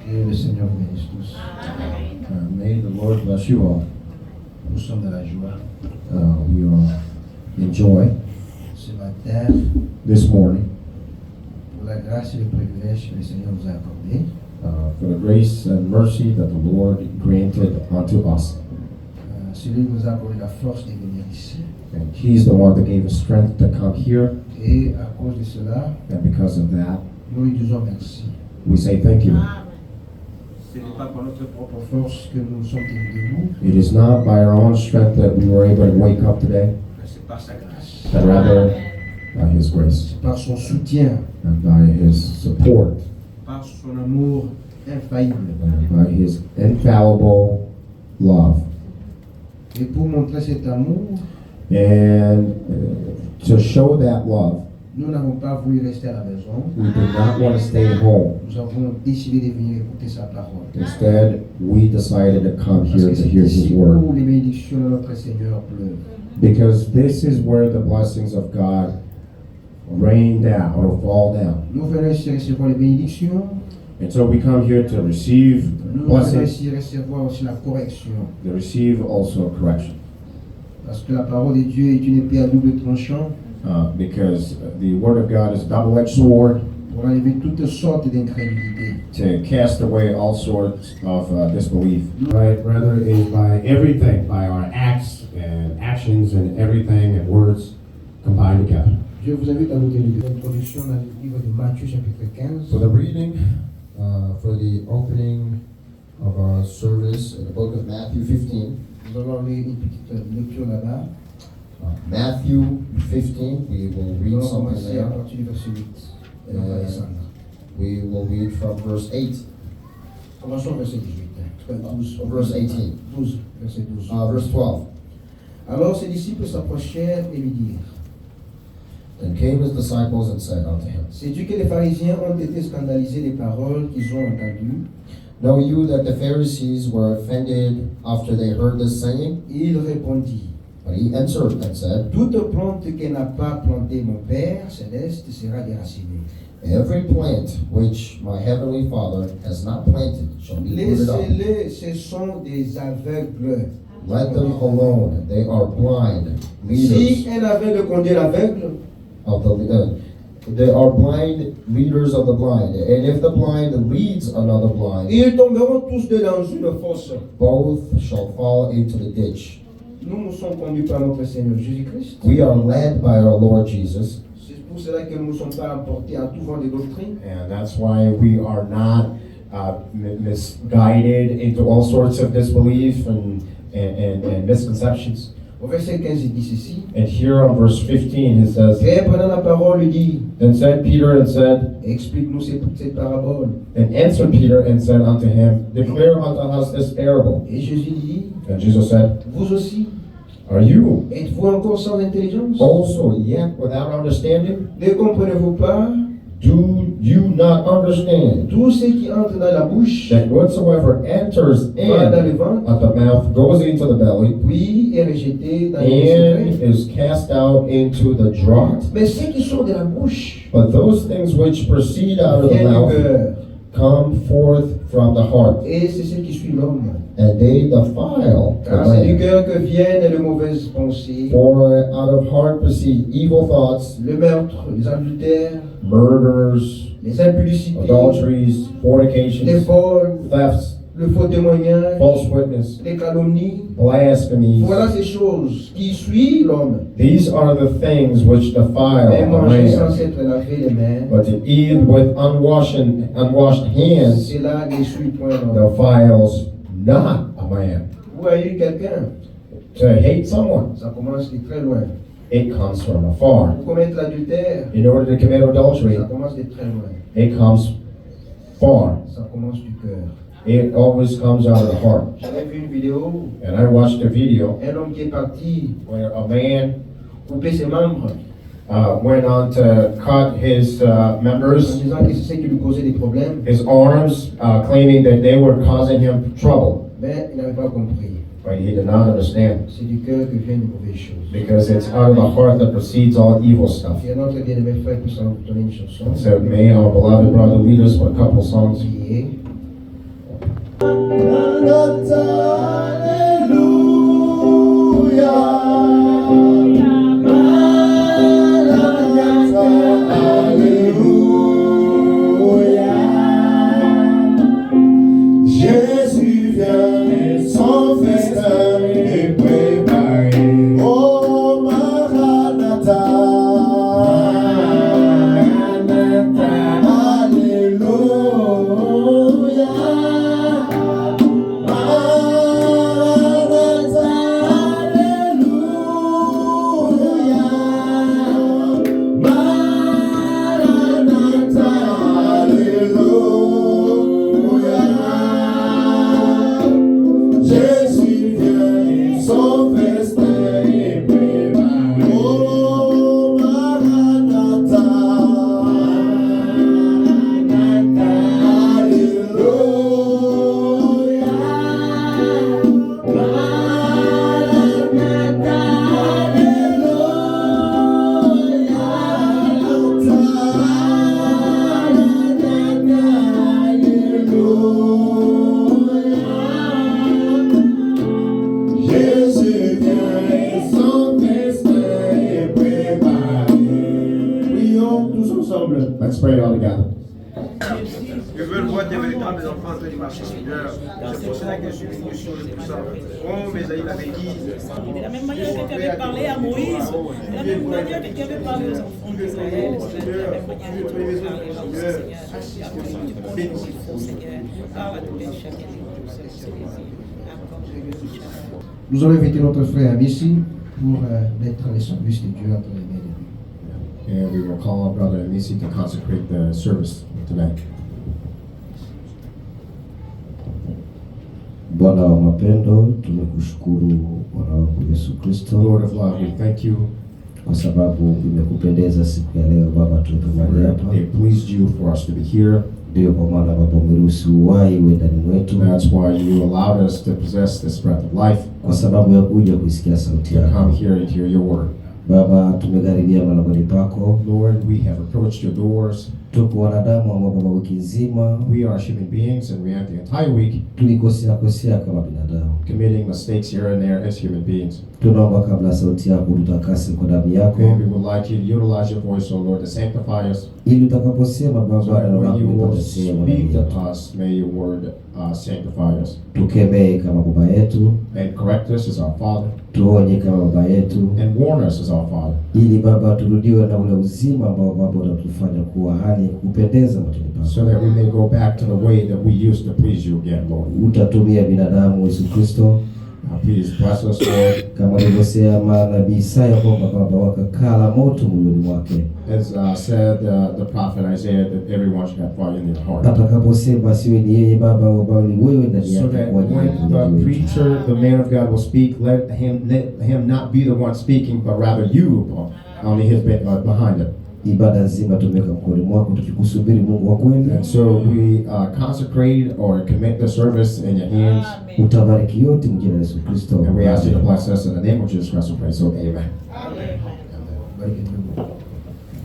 Que le Seigneur vous bénisse tous. May the Lord bless you all. Nous sommes dans la joie. We are in joy Ce matin, this morning pour la grâce et le privilège que le Seigneur nous a accordé, for the grace and mercy that the Lord granted unto us. celui qui nous a accordé la force de venir ici. And He's the one that gave us strength to come here. Et à cause de cela, And because of that, nous lui disons merci. we say thank you. Ce n'est pas par notre propre force que nous sommes tenus debout, It is not by our own strength that we were able to wake up today, mais c'est par sa grâce. but rather by His grace C'est par son soutien, and by His support par son amour infaillible. and by His infallible love. Et pour montrer cet amour, And to show that love, nous n'avons pas voulu rester à la maison. we did not want to stay home. Nous avons décidé de venir écouter sa parole. Instead, we decided to come Parce here que to c'est hear ici His word. où les bénédictions de notre Seigneur pleuvent. Because this is where the blessings of God rain down or fall down. Nous venons ici recevoir les bénédictions. And so we come here to receive Nous venons blessings, ici recevoir aussi la correction. to receive also correction. Parce que la parole de Dieu est une épée à double tranchant Because the word of God is a double-edged sword pour enlever toutes sortes d'incrédulité. to cast away all sorts of disbelief. Right, rather is by everything, by our acts and actions and everything and words combined together. Je vous invite à noter l'introduction dans le livre de Matthieu chapitre 15. For the reading, for the opening of our service in the book of Matthew 15. Nous allons lire une petite lecture là-bas. Matthew 15, we will Nous read allons something commencer à there. partir du verset 8. Et on va descendre. We will read from verse 8, Commençons au verset 18. 12, Verse 18. 12, verset 12. verse 12. Alors ses disciples s'approchèrent et lui dirent: Then came his disciples and said unto him, Sais-tu que les pharisiens ont été scandalisés des paroles qu'ils ont entendues? Know you that the Pharisees were offended after they heard this saying? Et il répondit: But he answered and said, Toute plante que n'a pas planté mon Père céleste sera déracinée. Every plant which my heavenly Father has not planted shall be rooted up. Laissez-les, ce sont des aveugles. Let them alone. They are blind Si leaders un aveugle conduit l'aveugle, of they are blind leaders of the blind. And if the blind leads another blind, ils tomberont tous deux dans une fosse. both shall fall into the ditch. Nous sommes conduits par notre Seigneur Jésus-Christ. We are led by our Lord Jesus, C'est pour cela que nous ne sommes pas emportés à tout vent de doctrine. And that's why we are not misguided into all sorts of disbelief and misconceptions. Au verset 15, il dit ceci. And here on verse 15 it says, Et prenant la parole, il dit: Then said Peter and said, Explique-nous cette parabole. and answered Peter and said unto him, Declare unto us this parable. Et Jésus dit: And Jesus said, Vous aussi, Are you êtes-vous encore sans intelligence? also yet without understanding? Ne comprenez-vous pas? Do you not understand Tout ce qui entre dans la bouche that whatsoever enters va dans le in ventre, at the mouth goes into the belly puis est rejeté dans le and secret. is cast out into the draught? Mais ceux qui sortent de la bouche But those things which proceed out of the viennent du mouth cœur. come forth from the heart, Et c'est ce qui suit l'homme. and they defile the Car c'est du man. cœur que viennent les mauvaises pensées, For out of heart proceed evil thoughts, le meurtre, les adultères, murders, les impudicités, adulteries, les fornications, vols, thefts, le faux témoignage, false witness, les calomnies. blasphemies. Voilà ces choses qui suivent l'homme. These are the things which defile Mais a manger sans man. s'être lavé les mains, But to eat with unwashed hands cela ne suit point l'homme. defiles not a man. Vous haïr quelqu'un, To hate someone, ça commence de très loin. it comes from afar. Pour commettre l'adultère, In order to commit adultery, ça commence de très loin. it comes far. Ça commence du cœur. It always comes out of the heart. J'avais vu une vidéo, And I watched a video un homme qui est parti where a man couper ses membres went on to cut his en members, disant que c'est ce qui lui causait des problèmes, his arms, claiming that they were causing him trouble. mais il n'avait pas compris. But he did not understand. C'est du cœur que viennent les mauvaises choses. Because it's out of the heart that proceeds all evil stuff. Si notre bien-aimé frère puisse nous donner une chanson, So may our beloved brother lead us with a couple songs. prier. Jésus vient, son festin est préparé. Oh Maranatha, Alléluia. Maranatha, Alléluia. Maranatha, Alléluia. Jésus vient, son festin est préparé. Oh Maranatha, Alléluia. Maranatha, Jésus vient, son festin est préparé. Prions tous ensemble. Let's pray all together. Je veux le voir des véritables enfants de ma Seigneur. C'est pour cela que je suis venu sur le puissant. Comme Esaïe l'avait dit. De la même manière que tu avais parlé à Moïse, de la même manière que tu avais parlé aux enfants d'Israël, de la même manière que tu avais parlé là aussi, Seigneur. Tu as besoin du bonheur, Seigneur. Parle à tous les chacun de nous, Seigneur. Nous allons inviter notre frère ici pour mettre les services de Dieu entre les mains de lui. And we will call on Brother Amisi to consecrate the service tonight. Bwana wa mapendo, tumekushukuru Bwana wangu Yesu Kristo Lord of love, we thank you kwa sababu imekupendeza siku ya leo Baba tuwepo mahali hapa. it pleased you for us to be here. Ndio kwa maana Baba umeruhusu uhai uwe ndani mwetu That's why you allowed us to possess this breath of life, kwa sababu ya kuja kuisikia sauti to come yako. here and hear your word. Baba, tumekaribia malangoni pako. Lord, we have approached your doors. Tuko wanadamu ambao Baba wiki nzima We are human beings, and we have the entire week tulikosea kama binadamu. committing mistakes here and there as human beings. Tunaomba kabla sauti yako tutakase kwa damu yako, And we would like you to utilize your voice, O Lord, to sanctify us. ili utakaposema So Baba that neno when lako you will lipate sehemu speak ndani yetu. to us, may your word sanctify us. Tukemee kama baba yetu, And correct us as our Father, tuonye kama baba yetu, and warn us as our Father. ili Baba turudiwe na ule uzima ambao Baba utatufanya kuwa hali ya kupendeza machoni So pako. that we may go back to the way that we used to please you again, Lord. Utatumia binadamu Yesu Kristo Please bless us, Lord. kama alivyosema nabii Isaya kwamba Baba wakakala moto moyoni mwake. As said the prophet Isaiah, that everyone should have fire in their heart. Atakaposema siwe ni yeye Baba bali wewe ndani So yake that kwa ajili ya when the uponyaji wetu. preacher, the man of God will speak, let him not be the one speaking, but rather you on his behind it. Ibada nzima tumeweka mkononi mwako tukikusubiri Mungu wa kweli. And so we consecrate or commit the service in your hands. Utabariki yote mjina la Yesu Kristo. And we ask you to bless us in the name of Jesus Christ. We pray. So amen. Bariki Mungu.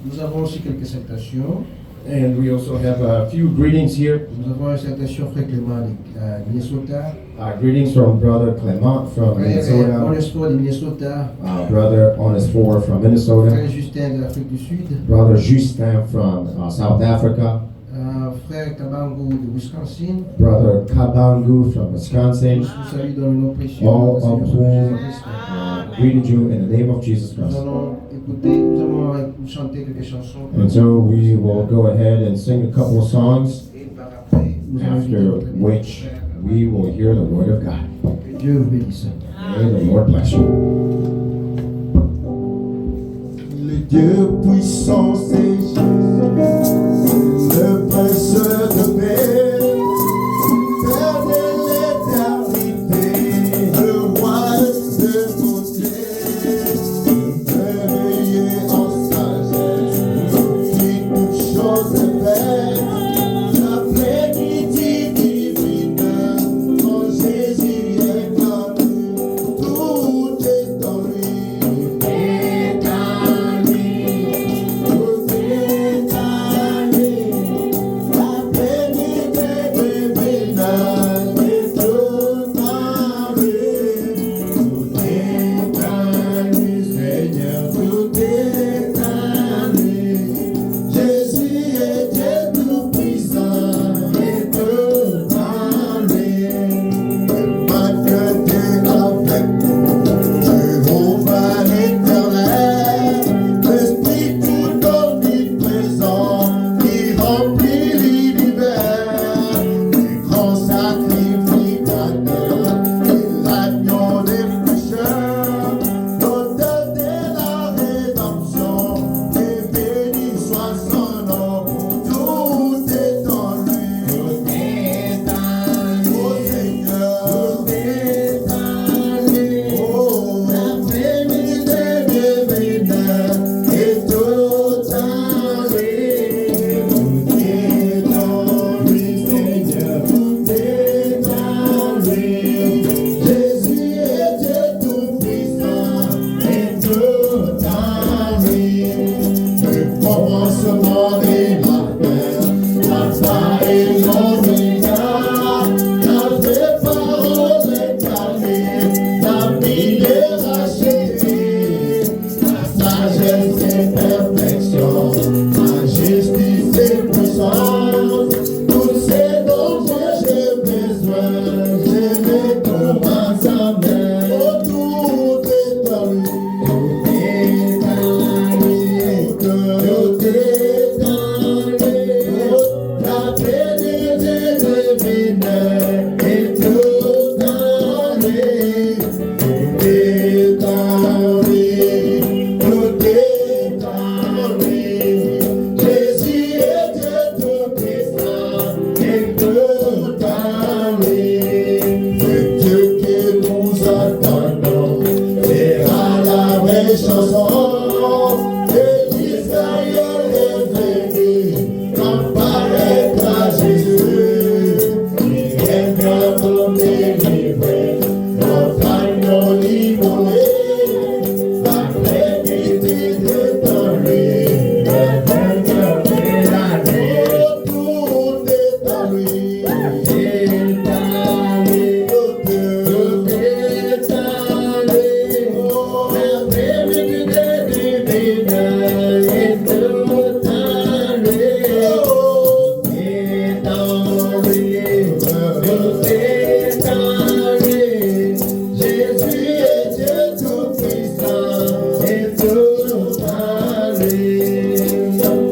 Nous avons aussi quelques salutations. And we also have a few greetings here. Nous avons une salutation frère Clément de Minnesota. Greetings from Brother Clement from Frère Minnesota. Onesphore de Minnesota. Brother Onesphore from Minnesota. Frère Justin de l'Afrique du Sud. Brother Justin from South Africa. Frère Kabangu de Wisconsin. Brother Kabangu from Wisconsin. Je vous salue dans le nom précieux All de notre of Seigneur whom Jésus-Christ. greeted you in the name of Jesus Nous Christ. allons écouter, nous allons chanter quelques chansons. And so we will go ahead and sing a couple of songs, Et par après, nous allons inviter after notre which frère. we will hear the word of God. Que Dieu vous bénisse. May the Lord bless you. Le Dieu puissant c'est Jésus, le Prince de paix, Père de l'éternité, le roi de beauté, réveillé en sagesse, qui toute chose est faite, la plénitude divine, en Jésus incarné, tout est en lui. Tout est en lui.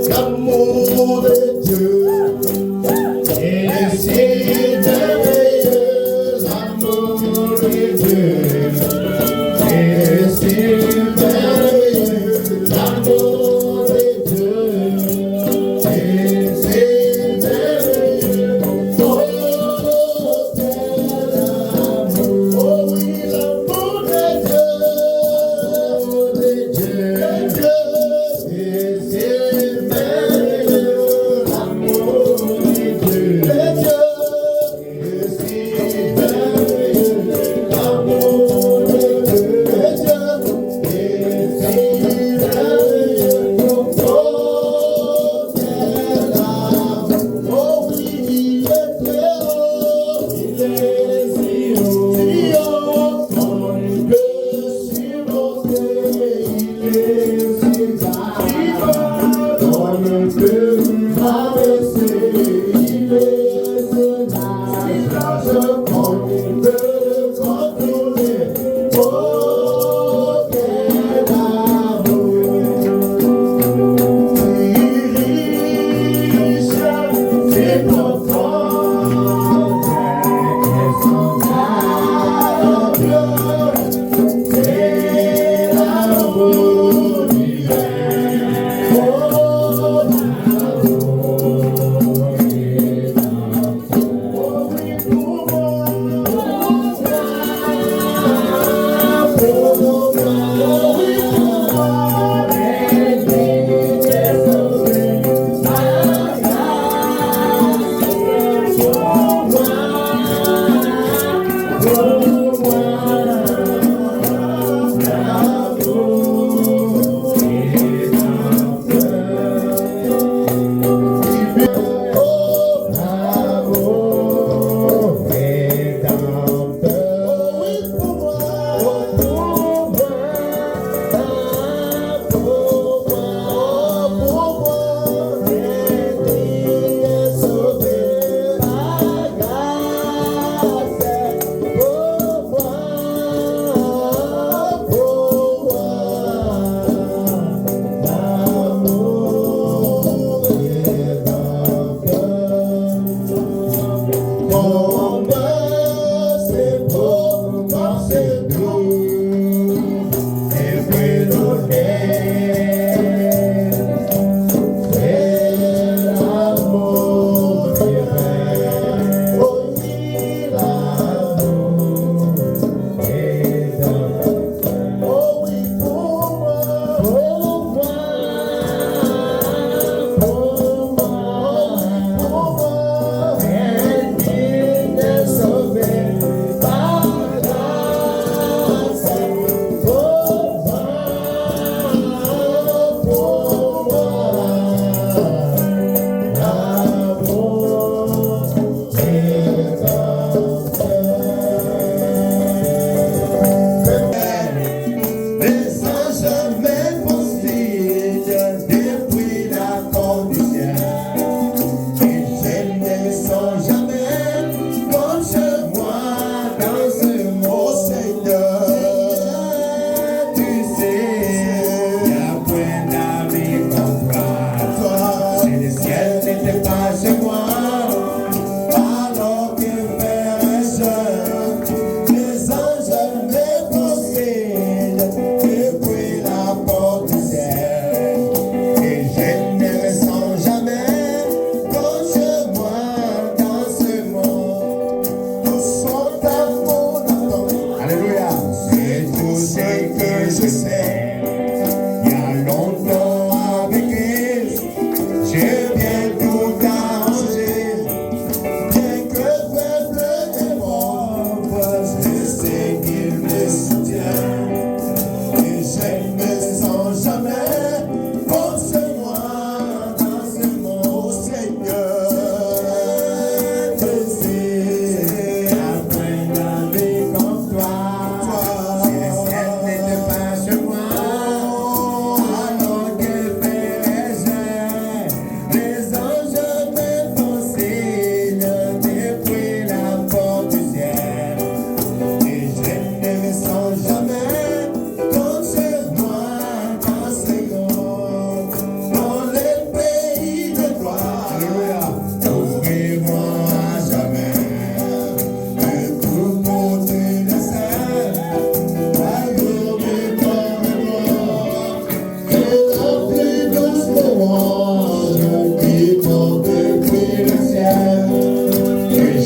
L'amour de Dieu est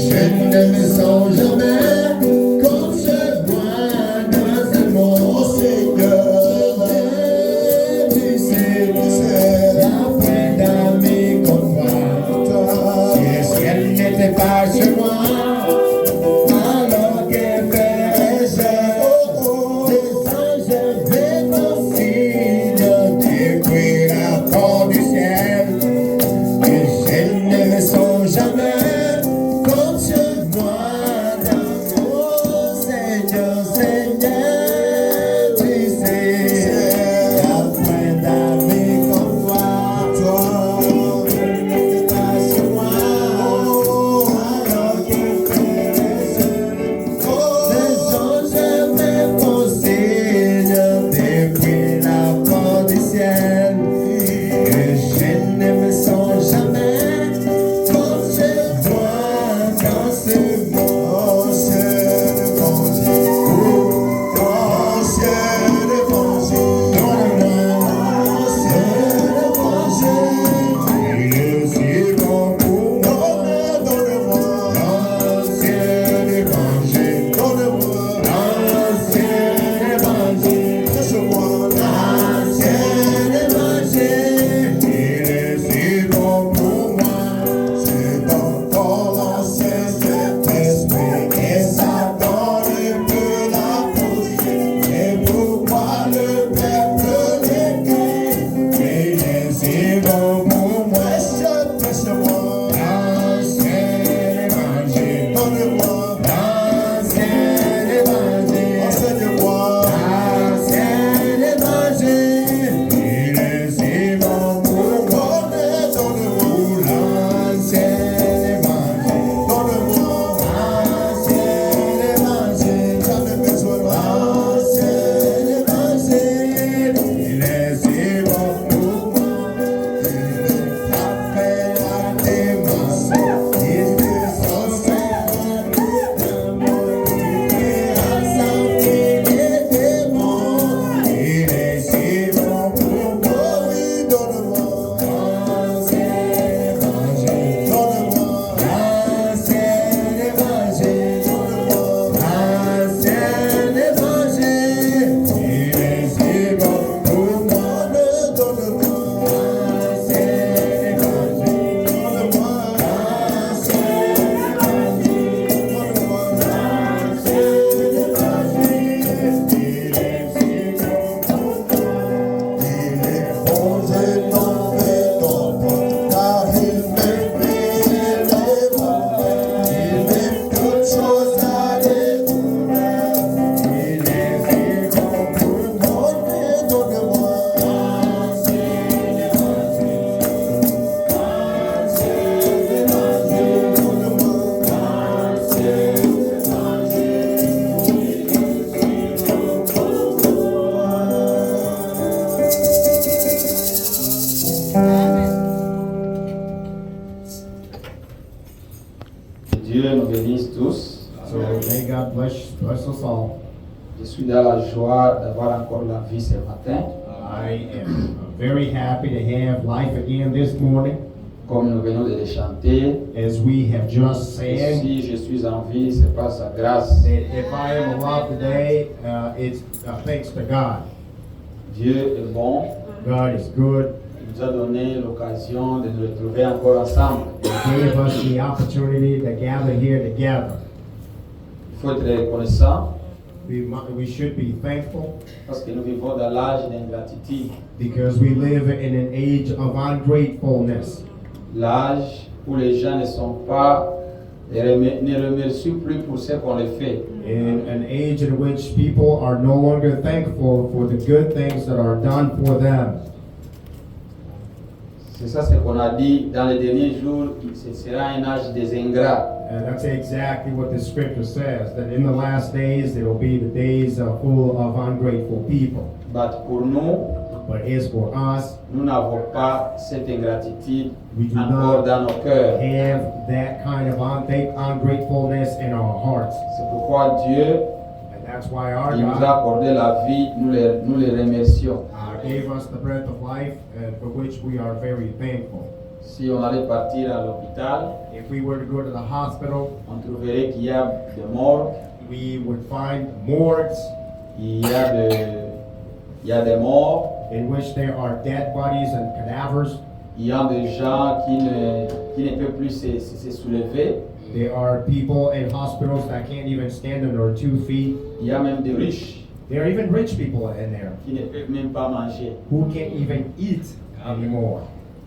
je ne me sens jamais comme ce moi dans ce monde, Seigneur. Tu sais, la fin d'amis comme moi. Si le ciel n'était pas chez moi, alors que ferais-je? Les anges déconsignent depuis la porte du ciel. Et je ne me sens jamais comme ce moi dans mon Seigneur, Seigneur, tu sais, la fin d'amis comme toi, ne n'était pas chez moi, alors que ferais-je? Les anges me consignent depuis la porte du ciel. Et je ne me sens jamais comme ce moi dans ce monde. Ancien évangile, ancien évangile, il est si bon pour moi. Donne-moi l'ancien évangile, donne-moi l'ancien évangile, laisse-moi l'ancien évangile, il est si bon pour moi. C'est encore l'ancien Saint-Esprit et ça donne peu la force. Et pourquoi le peuple l'écrit, il est si bon pour moi. Laisse-moi l'ancien évangile, donne-moi l'ancien évangile, enseigne-moi l'ancien évangile, il est si bon pour moi. Donne-moi l'ancien évangile, donne-moi l'ancien évangile, j'en ai besoin de l'ancien évangile, il est si bon pour moi. Il appelle à tes mains, il descend il est assampli des démons, il est si bon pour moi. Oui, donne-moi l'ancien évangile, donne-moi l'ancien évangile, donne-moi l'ancien évangile, il est si bon pour moi. Donne-moi l'ancien évangile, donne-moi l'ancien évangile, donne-moi l'ancien évangile, il est si bon pour moi. Il est bon, j'ai tant fait ton bon, car il méprise les mauvais. Il met toutes choses à découvert. Il est si bon pour moi. Donne-moi l'ancien évangile, l'ancien évangile, donne-moi l'ancien évangile, il est si bon pour Dieu nous bénisse tous. So may God bless us all. Je suis dans la joie d'avoir encore la vie ce matin. I am very happy to have life again this morning. Comme nous venons de le chanter, As we have just et sang, si je suis en vie, c'est par sa grâce. that if I am alive today, it's thanks to God. Dieu est bon. God is good. Il nous a donné l'occasion de nous retrouver encore ensemble. He gave us the opportunity to gather here together. Il faut être reconnaissant We should be thankful parce que nous vivons dans l'âge d'ingratitude. because we live in an age of ungratefulness. L'âge où les gens ne sont pas, ne remercient plus pour ce qu'on les fait. In an age in which people are no longer thankful for the good things that are done for them. C'est ça ce qu'on a dit dans les derniers jours, ce sera un âge des ingrats. And that's exactly what the scripture says, that in the last days there will be the days full of ungrateful people. But pour nous, But as for us, nous n'avons pas cette ingratitude we do encore not dans nos cœurs. have that kind of ungratefulness in our hearts. C'est pourquoi Dieu, And that's why our il nous a God accordé la vie, nous les remercions. gave us the breath of life, for which we are very thankful. Si on allait partir à l'hôpital, If we were to go to the hospital, on trouverait qu'il y a des morts, we would find morgues il y a des morts, in which there are dead bodies and cadavers. il y a des gens qui ne peuvent plus se soulever, There are people in hospitals that can't even stand on their 2 feet. il y a même des riches There are even rich people in there qui ne peuvent même pas manger. who can't even eat anymore.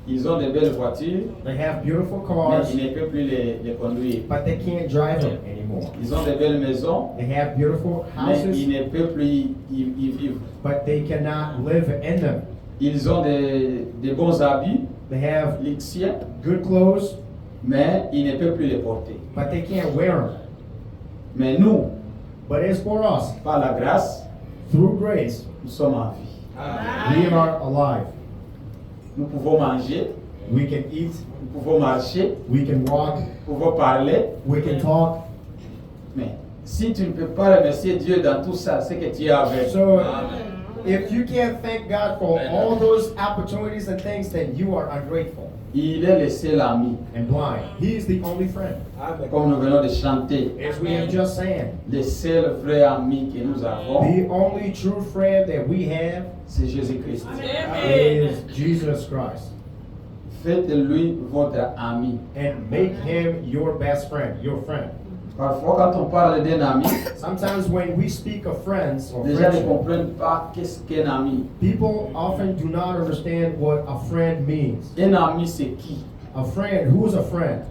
Ils ont de belles voitures, They have beautiful mais cars, ils ne peuvent plus les conduire. but they can't drive them anymore. Ils ont de belles maisons, They have beautiful mais ils houses, ne peuvent plus y vivre. but they cannot live in them. Ils ont des bons habits, They have luxieux, good clothes, mais ils ne peuvent plus les porter. but they can't wear them. Mais nous, But it's for us, par la grâce, through grace, nous sommes en vie. we are alive. Nous pouvons manger, We can eat, nous pouvons marcher, we can walk, nous pouvons parler, we can talk. mais si tu ne peux pas remercier Dieu dans tout ça, c'est que tu es avec. So, if you can't thank God for all those opportunities and things, then you are ungrateful Il est le seul ami, and blind. He is the only friend. comme nous venons de chanter. As we have just said, Le seul vrai ami que nous avons, the only true friend that we have c'est Jésus-Christ. is Jesus Christ. Faites-lui votre ami. And make him your best friend, your friend. Parfois, quand on parle d'un ami, Sometimes when we speak of friends or les gens ne friendship, comprennent pas qu'est-ce qu'un ami. people often do not understand what a friend means. Un ami, c'est qui? A friend, who is a friend?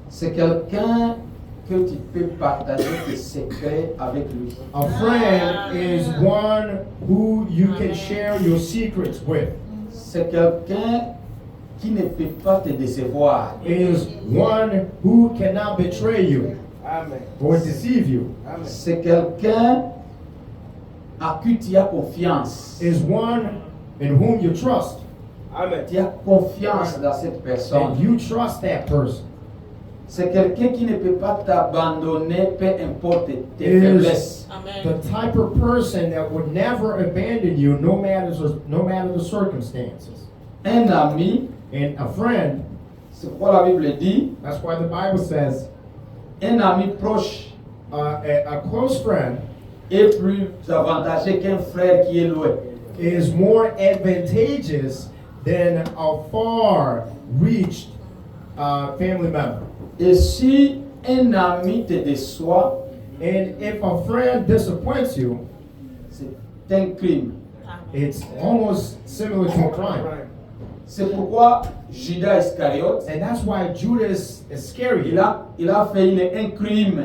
C'est quelqu'un que tu peux partager tes secrets avec lui. A friend is one who you can share your secrets with. C'est quelqu'un qui ne peut pas te décevoir. Is one who cannot betray you Amen. or deceive you. C'est quelqu'un à qui tu as confiance. Is one in whom you trust. Amen. Tu as confiance dans cette And personne. you trust that person. C'est quelqu'un qui ne peut pas t'abandonner, peu importe tes Is faiblesses. the type of person that would never abandon you no matter the circumstances. Un ami, And a friend, c'est pourquoi la Bible dit, that's why the Bible says, un ami proche a close friend est plus avantageux qu'un frère qui est loin. is more advantageous than a far-reached family member. Et si un ami te déçoit, And if a friend disappoints you, c'est un crime. it's almost similar to a crime. C'est pourquoi Judas Iscariote, And that's why Judas Iscariot il a fait un crime.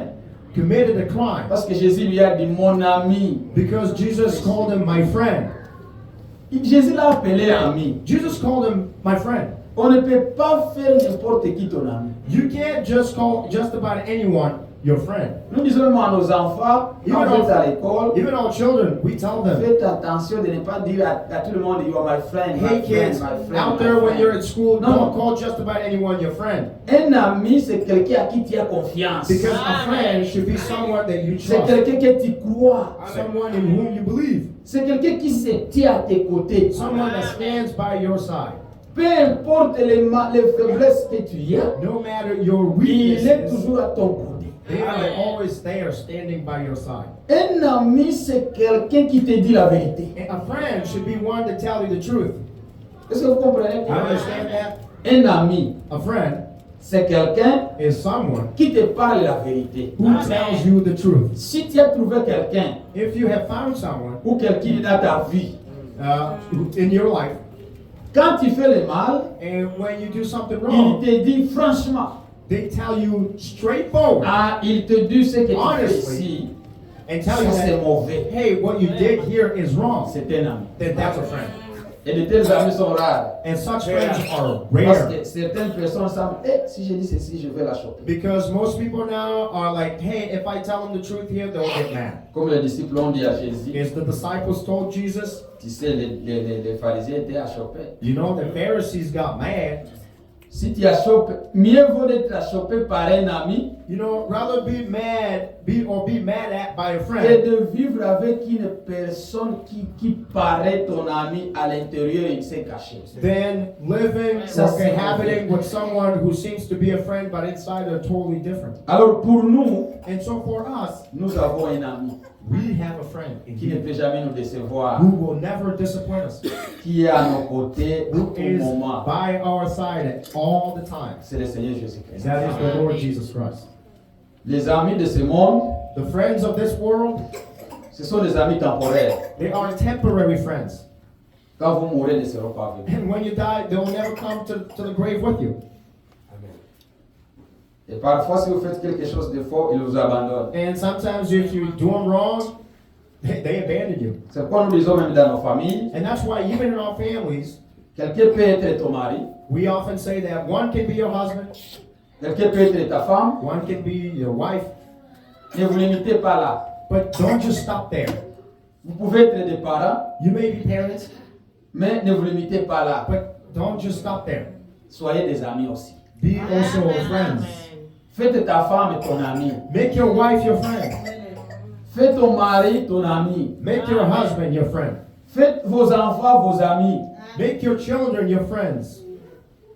committed a crime. Parce que Jésus lui a dit mon ami. Because Jesus called him my friend. Jésus l'a appelé ami. Jesus called him my friend. On ne peut pas faire n'importe qui ton ami. You can't just call just about anyone your friend. Nous disons même à nos enfants, quand vous êtes à l'école, Even our children, we tell them, faites attention de ne pas dire à tout le monde, you are my friend, hey my kids, friend, my friend. out my there when friend." you're at school, No. don't call just about anyone your friend. Un ami, c'est quelqu'un à qui tu as confiance. Because a friend should be someone that you C'est trust. quelqu'un que tu crois. Someone in whom you believe. C'est quelqu'un qui se tient à tes côtés. Someone that stands by your side. Peu importe les faiblesses que tu as, No matter your il est weaknesses, toujours à ton côté. they are always there standing by your side. Un ami, c'est quelqu'un qui te dit la vérité. And a friend should be one to tell you the truth. Est-ce que vous comprenez? You understand that? Un ami, A friend c'est quelqu'un is someone qui te parle la vérité. who tells you the truth. Si tu as trouvé quelqu'un If you have found someone ou quelqu'un dans ta vie, in your life, quand tu fais le mal, and when you do something il wrong, te dit franchement. they tell you straightforward Ah, il te dit ce que tu fais Honestly. ici, and tell ça you c'est that, mauvais. hey, what you did here is wrong. C'est un ami. Then that's a friend. Et de tels amis sont rares. And such friends are Parce rare. que certaines personnes savent, si je dis ceci, je vais la choper. Because most people now are like, hey, if I tell them the truth here, they'll get mad. Comme les disciples ont dit à Jésus, As the disciples told Jesus, tu sais, les pharisiens étaient à choper. you know, the Pharisees got mad. Si tu as chopé, mieux vaut d'être chopé par un ami You know, rather be mad at by a que friend de vivre avec une personne qui paraît ton ami à l'intérieur et il s'est caché. than living Ça, or c'est cohabiting with someone who seems to be a friend, but inside they're totally different. Alors pour nous, And so for us, nous avons un ami we have a friend in qui ne you peut jamais nous décevoir, who will never disappoint us, qui est à nos côtés à who tout is moment. by our side all the time. C'est le Seigneur Jésus-Christ. That is the Lord Jesus Christ. Les amis de ce monde, The friends of this world, ce sont des amis temporaires. they are temporary friends. Quand vous mourrez, ils ne seront pas avec vous. And when you die, they will never come to the grave with you. Et parfois, si vous faites quelque chose de faux, ils vous abandonnent. And sometimes if you do them wrong, they abandon you. C'est pourquoi nous disons même dans nos familles, And that's why even in our families, quelqu'un peut être ton mari, we often say that one can be your husband, quelqu'un peut être ta femme, one can be your wife, ne vous limitez pas là. but don't just stop there. Vous pouvez être des parents, You may be parents, mais ne vous limitez pas là. but don't just stop there. Soyez des amis aussi. Be also friends. Faites ta femme ton ami. Make your wife your friend. Faites ton mari ton ami. Make your husband your friend. Faites vos enfants vos amis. Make your children your friends.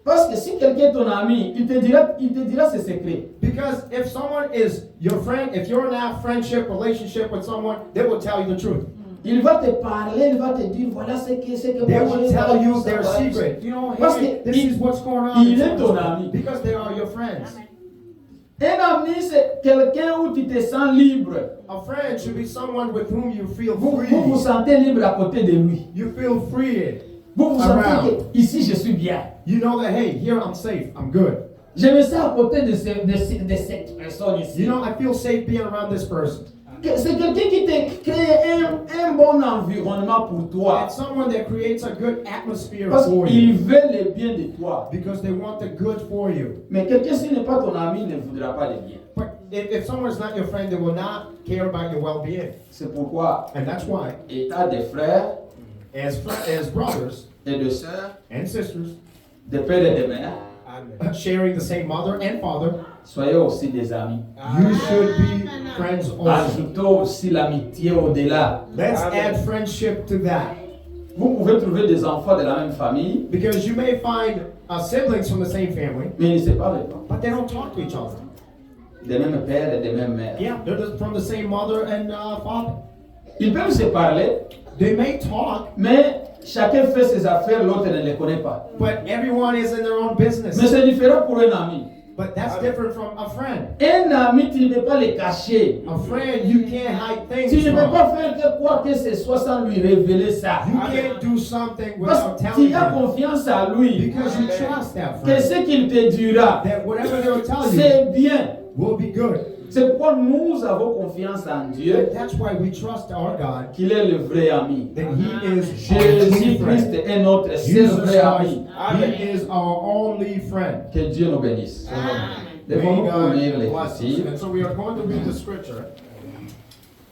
Parce que si quelqu'un est ton ami, il te dira ses secrets. Because if someone is your friend, if you're in that friendship relationship with someone, they will tell you the truth. Il va te parler, il va te dire voilà ce que They moi will j'ai tell you fait, their voilà. secret. You know, Parce hey, que this il- is what's going on. il est ton ami. Because they are your friends. Un ami, c'est quelqu'un où tu te sens libre. A friend should be someone with whom you feel Vous free. vous sentez libre à côté de lui. You feel free. Vous vous sentez Around. que ici je suis bien. You know that, hey, here I'm safe. I'm good. Je me sens à côté de cette personne ici. You know, I feel safe being around this person. C'est quelqu'un qui te crée un bon environnement pour toi. It's someone that creates a good atmosphere Parce for qu'il you. veut le bien de toi. Because they want the good for you. Mais quelqu'un s'il n'est pas ton ami ne voudra pas le bien. But if someone's not your friend, they will not care about your well-being. C'est pourquoi, And that's why, état des frères as brothers et de sœurs, and sisters, de pères et de mères, sharing the same mother and father, soyez aussi des amis. you should be friends also. Ajoutez aussi l'amitié au-delà. Let's add friendship to that. Vous pouvez trouver des enfants de la même famille, Because you may find siblings from the same family, mais ils ne se parlent pas. but they don't talk to each other. Des mêmes pères et des mêmes mères. Yeah, they're just from the same mother and father. Ils peuvent se parler, They may talk, mais chacun fait ses affaires, l'autre ne les connaît pas. but everyone is in their own business. Mais c'est différent pour un ami. But that's different from a friend. Un ami, tu ne peux pas le cacher. A friend, you can't hide things Tu ne peux from. pas faire que quoi que ce soit sans lui révéler ça. You can't do something Parce without que telling tu as them. confiance à lui. Because you trust that Que friend. ce qu'il te dira, That whatever they'll tell you c'est bien. will be good. C'est pourquoi nous avons confiance en Dieu, That's why we trust our God. qu'il est le vrai ami. That He is our true Jésus-Christ friend. est notre seul Jesus vrai ami. Christ, He is our only friend. Que Dieu nous bénisse. May Devons-nous God lire les bless us. écritures And so we are going to read the scripture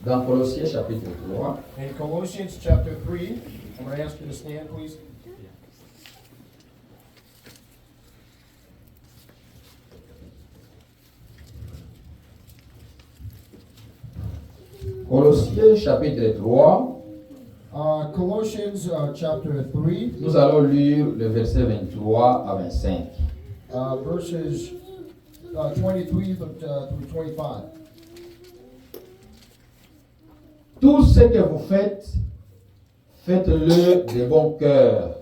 dans Colossiens chapitre 3. in Colossians chapter 3. I'm going to ask you to stand, please. Colossiens chapitre 3, Colossians chapter 3, nous allons lire le verset 23 à 25. verses 23 through 25. Tout ce que vous faites, faites-le de bon cœur,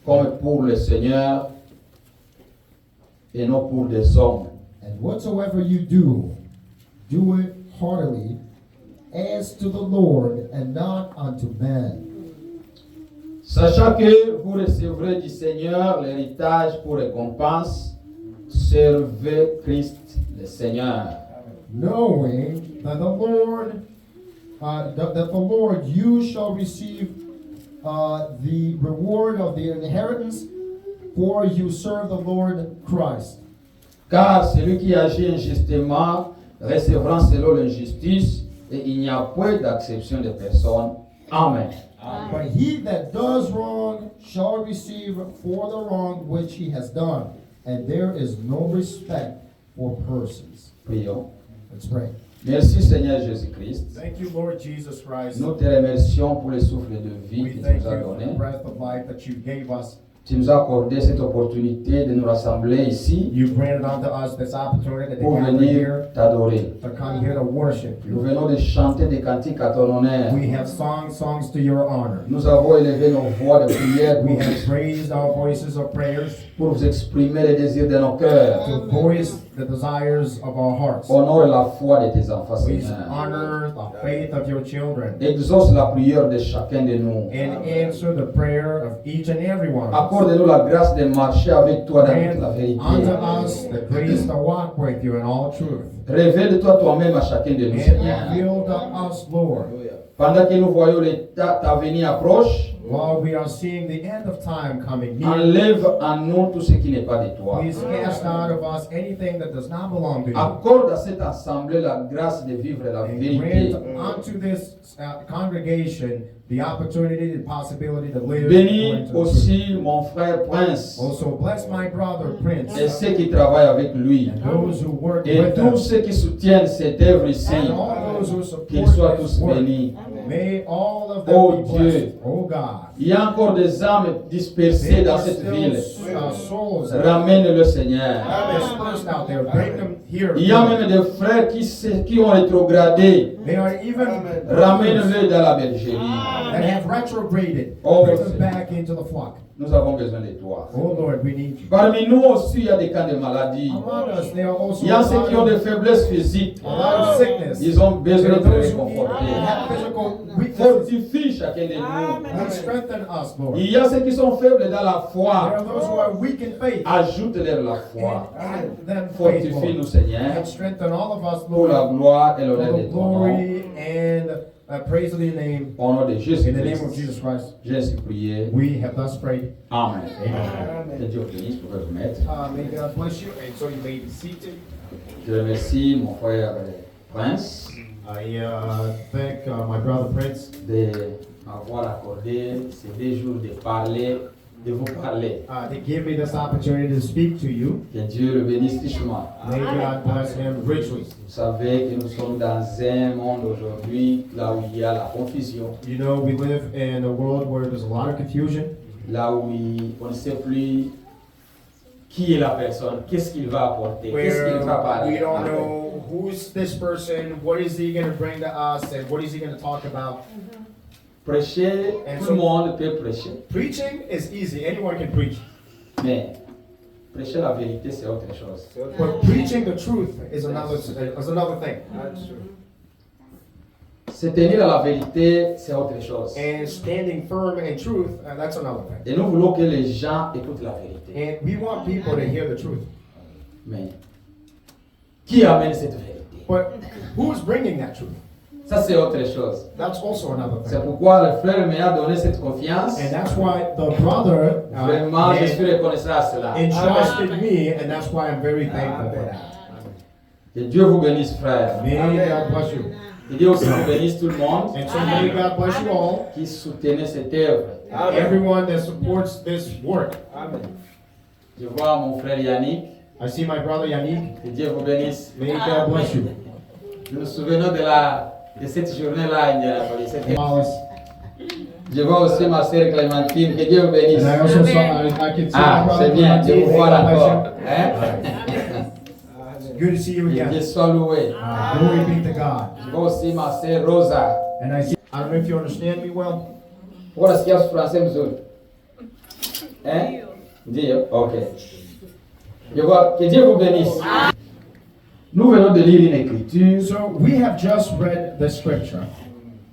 comme pour le Seigneur et non pour des hommes. And whatsoever you do, do it heartily, as to the Lord, and not unto men. Sachant que vous recevrez du Seigneur l'héritage pour récompense, servez Christ le Seigneur. Knowing that the Lord, that the Lord you shall receive the reward of the inheritance, for you serve the Lord Christ. Car celui qui agit injustement recevra selon l'injustice, et il n'y a point d'acception de personne. Amen. But he that does wrong shall receive for the wrong which he has done. and there is no respect for persons. Prions. Let's pray. Merci Seigneur Jésus-Christ. Thank you, Lord Jesus Christ. Nous te remercions pour le souffle de vie We que tu thank nous as you for donné. the breath of life that you gave us. Tu nous as accordé cette opportunité de nous rassembler ici You granted unto us this opportunity to pour gather venir here, t'adorer. to come here to worship Nous you. venons de chanter des cantiques à ton honneur. We have sung songs to your honor. Nous avons élevé nos voix de prière We have raised our voices of prayers pour vous exprimer les désirs de nos cœurs. to voice the desires of our hearts. Honore la foi de tes enfants, We Seigneur. honor the faith of your children Exauce la prière de chacun de nous. and answer the prayer of each and every one of us. Accorde-nous la grâce de marcher avec toi dans toute Grant la vérité. unto us the grace to walk with you in all truth. Révèle-toi toi-même à chacun de nous, And Seigneur. reveal to us, Lord, Pendant que nous voyons ta venue approche, while we are seeing the end of time coming near. enlève en nous tout ce qui n'est pas de toi. Please cast out of us anything that does not belong to you. Accorde à cette assemblée la grâce de vivre la And vérité. grant unto this congregation the opportunity, the possibility to live Bénis according to the truth. aussi mon frère Prince Also bless my brother Prince et ceux qui travaillent avec lui. and those who work Et with them tous ceux qui soutiennent cette œuvre ici, and all those who qu'ils soient support tous this work. bénis. May all of them Oh be blessed. Dieu. Oh God. Il y a encore des âmes dispersées There dans are cette still ville. souls Ramène-le, Seigneur. dispersed out there. Bring them here. Il y a même des frères qui ont rétrogradé. They are even Ramène-le dans la Belgique. that have retrograded. Oh, Bring them Seigneur. back into the flock. Nous avons besoin de toi. Oh Lord, we need you. Parmi nous aussi, il y a des cas de maladie. Among us, there are also Il y a ceux qui ont des faiblesses physiques. a lot of sickness. Ils ont There besoin are de those te who réconforter. have physical weaknesses. Fortifie chacun de nous. Lord, strengthen us, Lord. Il y a ceux qui sont faibles dans la There foi. are those who are weak in faith. Ajoute-leur la foi. And add them faith, Fortifie-nous, Lord. Seigneur, And strengthen all of us, pour la Lord, gloire et for l'honneur de the ton nom. glory and praise of your name. Au nom de Jésus In the name of Christ, Jesus Christ, j'ai ainsi prié. we have thus prayed. Amen. Amen. Que Dieu vous bénisse, vous pouvez vous mettre. May God bless you, and so you may be seated. Je remercie mon frère Prince I thank my brother Prince de m'avoir accordé ces 2 jours de parler, de vous parler. to give me this opportunity to speak to you. Que Dieu le bénisse richement. May God bless him richly. Vous savez que nous sommes dans un monde aujourd'hui là où il y a la confusion, You know, we live in a world where there's a lot of confusion, là où on ne sait plus qui est la personne, qu'est-ce qu'il va apporter, qu'est-ce qu'il va where parler. we don't know who's this person, what is he going to bring to us, and what is he going to talk about. Prêcher, tout le monde peut prêcher, Preaching is easy, anyone can preach. mais prêcher la vérité c'est autre chose. But preaching the truth is another thing. Se tenir à la vérité c'est autre chose. And standing firm in truth, that's another thing. Et nous voulons que les gens écoutent la vérité. And we want people to hear the truth. Mais qui amène cette vérité? But who's bringing that truth? Ça c'est autre chose. That's also another C'est thing. pourquoi le frère me a donné cette confiance. And that's why the brother Vraiment, je suis reconnaissant à cela. entrusted me, and that's why I'm very thankful for that. Que Dieu vous bénisse, frère. May God bless you. Que Dieu aussi vous bénisse tout le monde And so may God bless you all, qui soutenait cette œuvre. everyone that supports this work. Je vois mon frère Yannick. I see my brother Yannick. Que Dieu vous bénisse. May God bless you. Nous nous souvenons de cette journée-là, Indianapolis. Wallace. Je vois aussi ma sœur Clémentine. Que Dieu vous bénisse. And I also saw, I can see Ah, my c'est brother bien de Clementine. vous voir May God encore. bless Hein? you. Good to see you Que Dieu again. soit loué. Glory be to God. Je vois aussi ma sœur Rosa. And I see, I don't know if you understand me well. Voilà ce qu'il y a sur français, monsieur. Hein? Dieu, ok. Je vois, que Dieu vous bénisse. Nous venons de lire une écriture. So we have just read the scripture.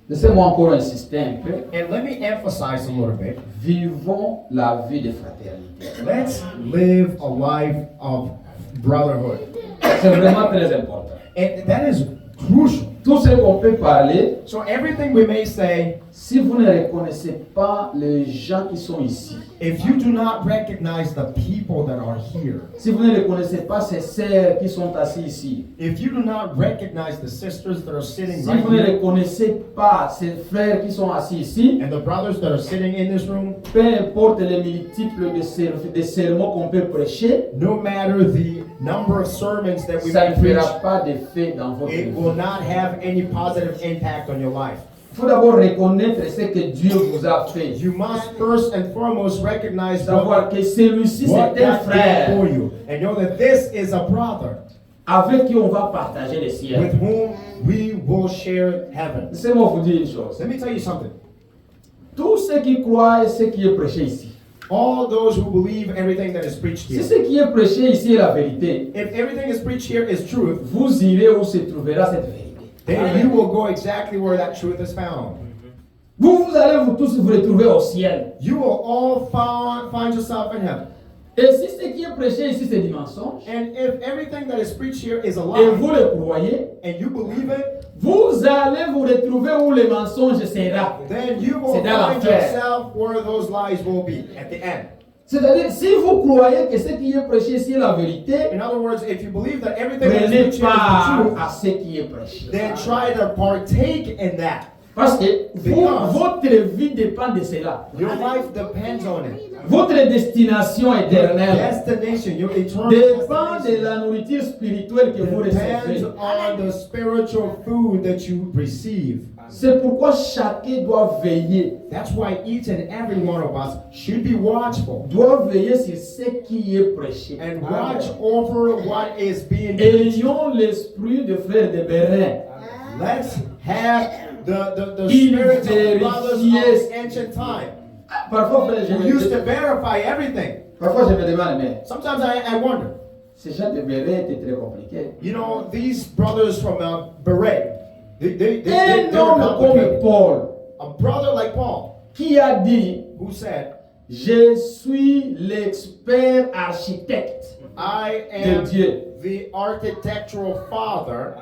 Laissez-moi encore insister un peu. And let me emphasize a little bit. Vivons la vie de fraternité. Let's live a life of brotherhood. C'est vraiment très important. And that is crucial. Tout ce qu'on peut parler, So everything we may say, si vous ne reconnaissez pas les gens qui sont ici, if you do not recognize the people that are here, si vous ne reconnaissez pas ces sœurs qui sont assises ici, if you do not recognize the sisters that are sitting si right vous ne here, reconnaissez pas ces frères qui sont assis ici, and the brothers that are sitting in this room, peu importe les multiples de sermons qu'on peut prêcher, no matter the number of sermons that we ça may ne preach, fera pas d'effet dans votre it vie. will not have any positive impact on your life. Il faut d'abord reconnaître ce que Dieu vous a fait. You must first and foremost recognize Savoir que celui-ci what c'est un God did frère for you, and know that this is a brother avec qui on va partager le with ciel. whom we will share heaven. Laissez-moi vous dire une chose. Let me tell you something. Tous ceux qui croient ce qui est prêché ici, All those who believe everything that is preached si here, ce qui est prêché ici est la vérité, if everything is preached here is truth, vous irez où se trouvera cette vérité. then you will go exactly where that truth is found. Vous allez vous tous vous retrouver au ciel. You will all find yourself in heaven. Et si ce qui est prêché ici c'est du mensonge, And if everything that is preached here is a et vous lie, le croyez, and you believe it, vous allez vous retrouver où le mensonge sera. then you will C'est dans find l'enfer. yourself where those lies will be at the end. C'est-à-dire, si vous croyez que ce qui est prêché ici est la vérité, In other words, if you believe that everything that is prenez preached here is the part truth, à ce qui est prêché. then try to partake in that. Parce que Because votre vie dépend de cela. your life depends on it. Votre destination Your éternelle destination, your eternal dépend de destination la nourriture spirituelle que vous depends recevez. on the spiritual food that you receive. C'est pourquoi chacun doit veiller. That's why each and every one of us should be watchful Doit veiller sur ce qui est prêché. and watch over what is being preached. Ayons l'esprit de frère de Bérin. Let's have the Il spirit of the brothers of vérifiait- ancient time Parfois, frère, who used to verify everything. parfois je me demande, mais Sometimes I wonder, ces gens de Bérin étaient très compliqués. you know, these brothers from Beret, they Un were homme comme complicated. Paul, A brother like Paul, qui a dit, who said, je suis l'expert architecte I de am Dieu. the architectural father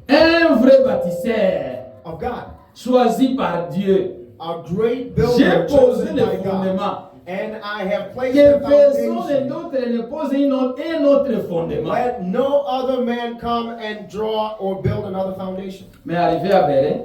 Un vrai bâtisseur, of God, choisi par Dieu. a great J'ai builder posé chosen les by God, fondements. and I have placed Que the personne foundation. d'autre ne pose un autre fondement. Let no other man come and draw or build another foundation. Mais arrivé à Bérin,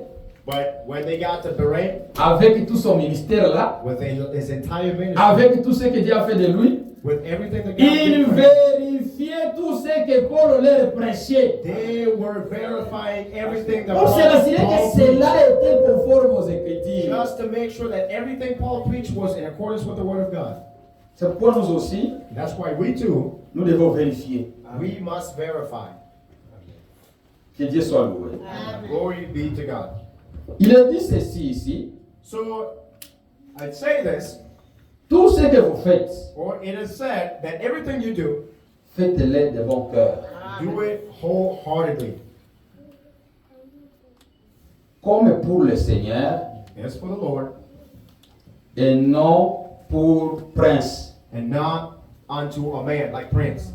But when they got to Beret, avec tout son ministère là, with his entire ministry, avec tout ce que Dieu a fait de lui, with everything that God il did for him, vérifiait tout ce que Paul leur prêchait. they were verifying everything that Pour se rassurer que Paul cela preached, était conforme aux Écritures. just to make sure that everything Paul preached was in accordance with the Word of God. C'est pourquoi nous aussi, That's why we too, nous devons vérifier. we must verify. Que Dieu soit loué. Glory be to God. Il a dit ceci ici. So, I'd say this, Tout ce que vous faites, or it is said that everything you do, faites-le de bon cœur. do it wholeheartedly. Comme pour le Seigneur As for the Lord, et non pour prince. and not unto a man like Prince.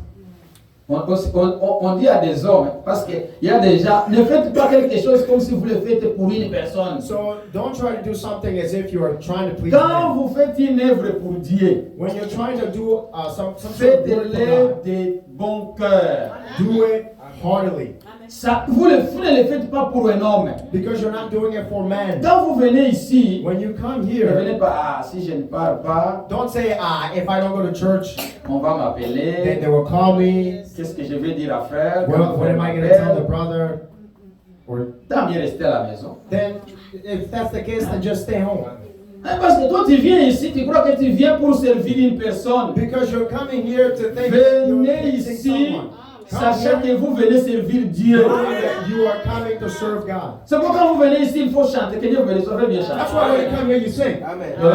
On dit à des hommes, parce qu'il y a des gens, ne faites pas quelque chose comme si vous le faites pour une personne. So don't try to do something as if you are trying to please Quand man. vous faites une œuvre pour Dieu, When you're trying to do some sort of work for faites-le God, de bon cœur. do it heartily. Ça, vous ne le faites pas pour un homme. Because you're not doing it for man. Quand vous venez ici, When you come ne here, venez pas, ah, si je ne parle pas, don't say, if I don't go to church, on va then m'appeler. they will call me. Qu'est-ce que je vais dire à frère? What am I going to tell the brother? Or Tant mieux rester à la maison. then, if that's the case, then just stay home. Parce que toi tu viens ici, tu crois que tu viens pour servir une personne. Because you're coming here to think that you're Venez pleasing ici, someone. Come sachant que here, vous venez servir Dieu. knowing that you are coming to serve God. C'est pourquoi quand vous venez ici, il faut chanter. Que Dieu vous bénisse. Ça fait bien That's chanter. why when you come here, you sing. Ça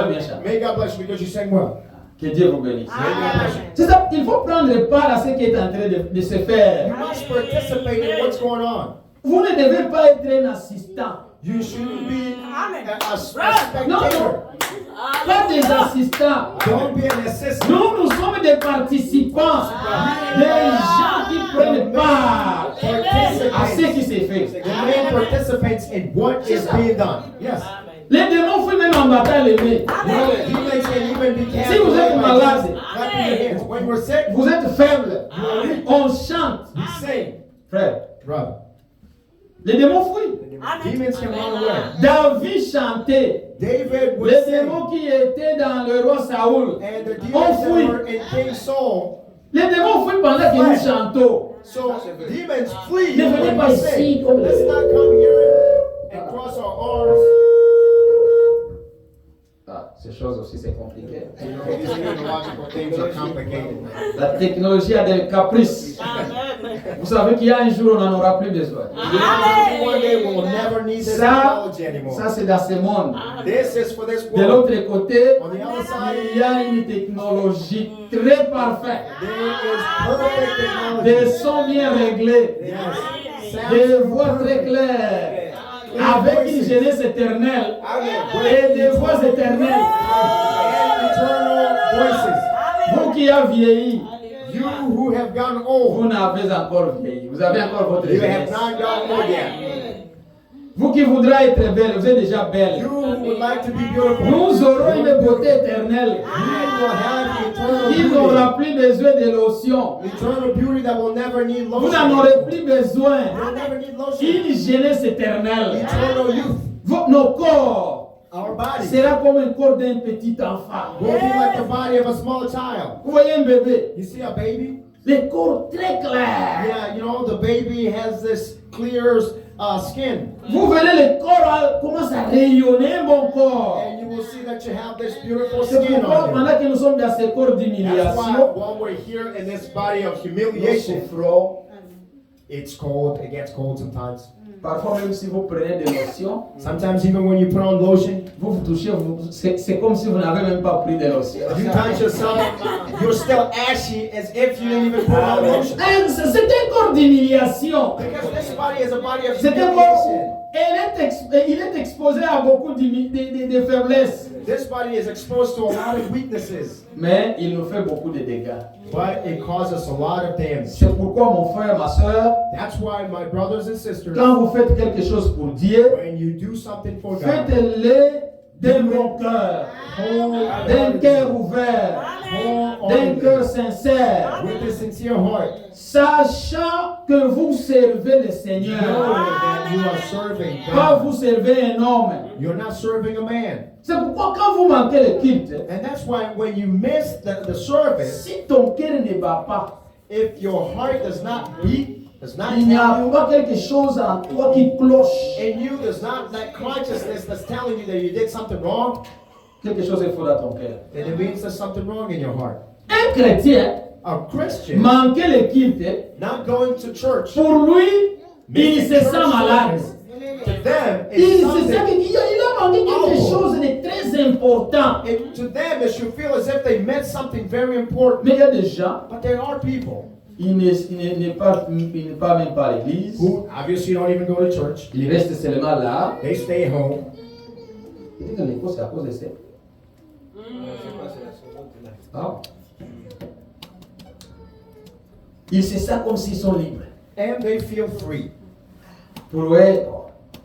fait bien chanter. May God bless you because you sing well. Que Dieu vous bénisse. May God bless you. C'est ça, il faut prendre part à ce qui est en train de se You faire. must participate in what's going on. Vous ne devez pas être un assistant. You shouldn't be a Non, spectator. non. Pas des assistants. Don't be an assistant. Nous sommes des participants. Des gens qui prennent part à ce qui s'est fait. The man participates in what is being done. Yes. Les démons fuient même en bataille aimé. Demons can even be cast Si vous away êtes by malade, just clapping your hands. When we're sick, Vous êtes faible. On chante. we sing. Frère, Brother. les démons fuient. Demons can run away. David chantait. David would Les sing. démons qui étaient dans le roi Saoul. And the On demons that fuit. were in King Saul. Les démons fuient pendant que nous chantons. So demons flee Ne venez when pas we ici sing. comme Let's not come here and cross our arms. Ah, ces choses aussi, c'est compliqué. You know, these theological things are complicated. La technologie a des caprices. Vous savez qu'il y a un jour, on n'en aura plus besoin. One day we will never need this Ça, technology anymore. ça c'est dans ce monde. This is for this De world. l'autre côté, On the other side, il y a une technologie très parfaite. there is perfect technology. Des sons bien réglés. Yes. Des voix très claires. Avec une jeunesse éternelle. Et des voix éternelles. And eternal voices. Vous qui avez vieilli, You who have gone old, vous n'avez encore vieilli. Vous avez encore votre you have jeunesse. not gone old yet. Vous qui voudrez être belle, vous êtes déjà belle. You who would like to be beautiful, Nous aurons une beauté éternelle. you will have eternal Qui beauty. n'aura plus besoin de lotion. Eternal beauty that will never need Vous lotion. n'en aurez plus besoin. You'll never need lotion. Une jeunesse éternelle. Eternal youth. Nos corps Our body sera comme un corps d'un petit enfant. will be like the body of a small child. Vous voyez un bébé, You see a baby? les corps très clairs. Yeah, you know, the baby has this clear skin. Vous verrez le corps commence à rayonner, un bon corps. And you will see that you have this beautiful C'est skin pourquoi on you. pendant que nous sommes dans ce corps That's why d'humiliation, while we're here in this body of nous humiliation, souffrons. it's cold, it gets cold sometimes. Parfois même si vous prenez des lotions, Sometimes even when you put on lotion, vous vous touchez, c'est comme si vous n'avez même pas pris de lotion. you touch yourself, you're still ashy as if you didn't even put on lotion. C'est un corps d'humiliation. Because this body is a body of C'est un corps humiliation. où il est exposé à beaucoup de faiblesses. This body is exposed to a lot of weaknesses, Mais il nous fait beaucoup de dégâts. but it causes a lot of damage. C'est pourquoi mon frère, ma soeur, That's why, my brothers and sisters, quand vous faites quelque chose pour Dieu, when you do something for God, faites-le d'un bon cœur, d'un cœur ouvert, d'un cœur sincère, with a sincere heart, sachant que vous servez le Seigneur. knowing that you are serving Pas God. vous servez un homme. You're not serving a man. C'est pourquoi quand vous manquez le culte, And that's why when you miss the service, si ton cœur ne bat pas, if your heart does not beat, does not il n'y a tell you, pas quelque chose en toi qui cloche. in you does not, that consciousness that's telling you that you did something wrong, Quelque chose est faux dans ton cœur. then it means there's something wrong in your heart. Un chrétien, A Christian manquer le culte, not going to church, pour lui, il missing se church sent malade. service, to them, Il it's se sent something. qu'il a manqué quelque chose de très important. To them, it should feel as if they missed something very important. Mais il y a des gens, But there are people ils ne partent même pas à l'église. who obviously don't even go to church. Ils restent seulement là. They stay home. Ils disent que l'écho, c'est à cause de ça. Ah. Ils se sentent comme s'ils sont libres. And they feel free. Pour eux,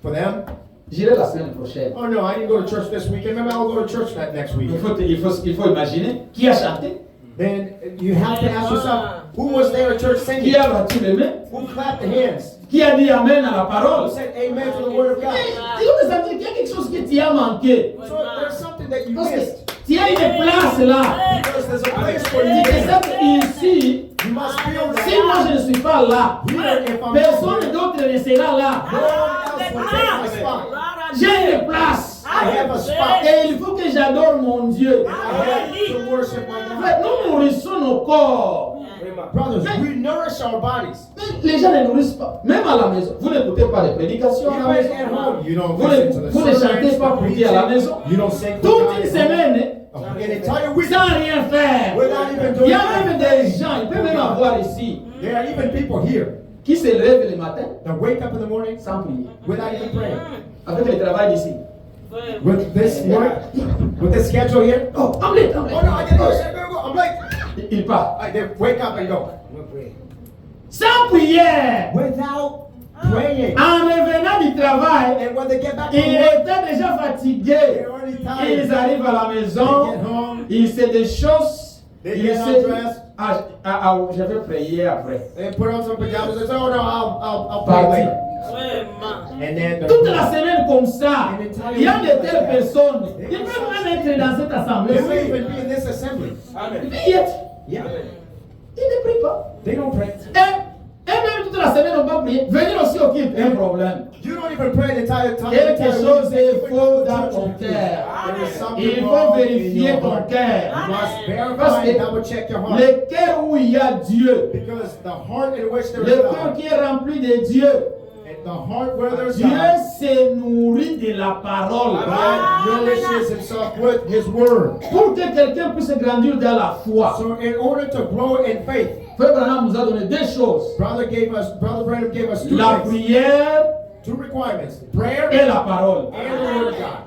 For them, j'irai la semaine prochaine. oh no, I didn't go to church this weekend. Maybe I'll go to church that next week. Il faut imaginer qui a chanté, Then you have to ask yourself, who was there at church qui singing? a battu les mains, Who clapped the hands? qui a dit Amen à la Who parole. said amen to the word of God? Tu dois sentir qu'il y a quelque chose que tu as manqué. So there's something that you Parce missed. que tu as une place là. Because there's a place for Tu you. te sens ici. You must feel Si moi that. je ne suis pas là, Here, if I'm personne d'autre ne sera là. no one else will take my spot. J'ai une place. I have a spot. Et il faut que j'adore mon Dieu. I have to worship my God. Frère, nous nourrissons nos corps. Brothers, we nourish our bodies. Mais les gens ne nourrissent pas. Même à la maison. Vous n'écoutez pas les prédications à la Even maison. at home, you don't Vous listen ne, to the vous ne chantez sermons, pas pour Dieu à la maison. you don't sing for Toute God une at home. semaine, An entire week, sans rien faire. without even Il doing y a même des anything. gens, il peut même avoir ici, There are even people here qui se lèvent le matin that wake up in the morning sans prier. without even praying. Avec le travail d'ici. With this work, with this schedule here. Oh, omelette, Oh omelette. no, I gotta go, I gotta go. I'm late. Il part. They wake up and go. Sans prière. Without praying. En revenant du travail, And when they get back ils from work, étaient déjà fatigués. they're already tired. Ils arrivent à la maison, They get home. ils se déchaussent, They ils get se undressed. je vais prier après. They put on some pajamas and say, oh no, I'll Parti. pray later. Vraiment. And then Toute la semaine comme ça, il y a de telles personnes. Ils They peuvent même être dans cette assemblée. may even be in this assembly. Ils y est. Yeah. Ils ne prient pas. They don't pray. Et même toute la semaine, on va prier. Venir aussi occupe un problème. You don't even pray the entire time. Quelque chose est Even faux go to dans church ton with you. cœur. There is something Il wrong faut in vérifier your ton heart. cœur. You must Parce verify and que double check your heart. le cœur où il y a Dieu, Because the heart in which there le is cœur God, qui est rempli de Dieu, and the heart where there's Dieu God, se nourrit de la parole. God nourishes himself with his word. Pour que quelqu'un puisse grandir dans la foi. So in order to grow in faith, Frère Branham nous a donné deux choses. Brother Branham gave us two La things, prière two requirements: prayer et la parole. and the word of God.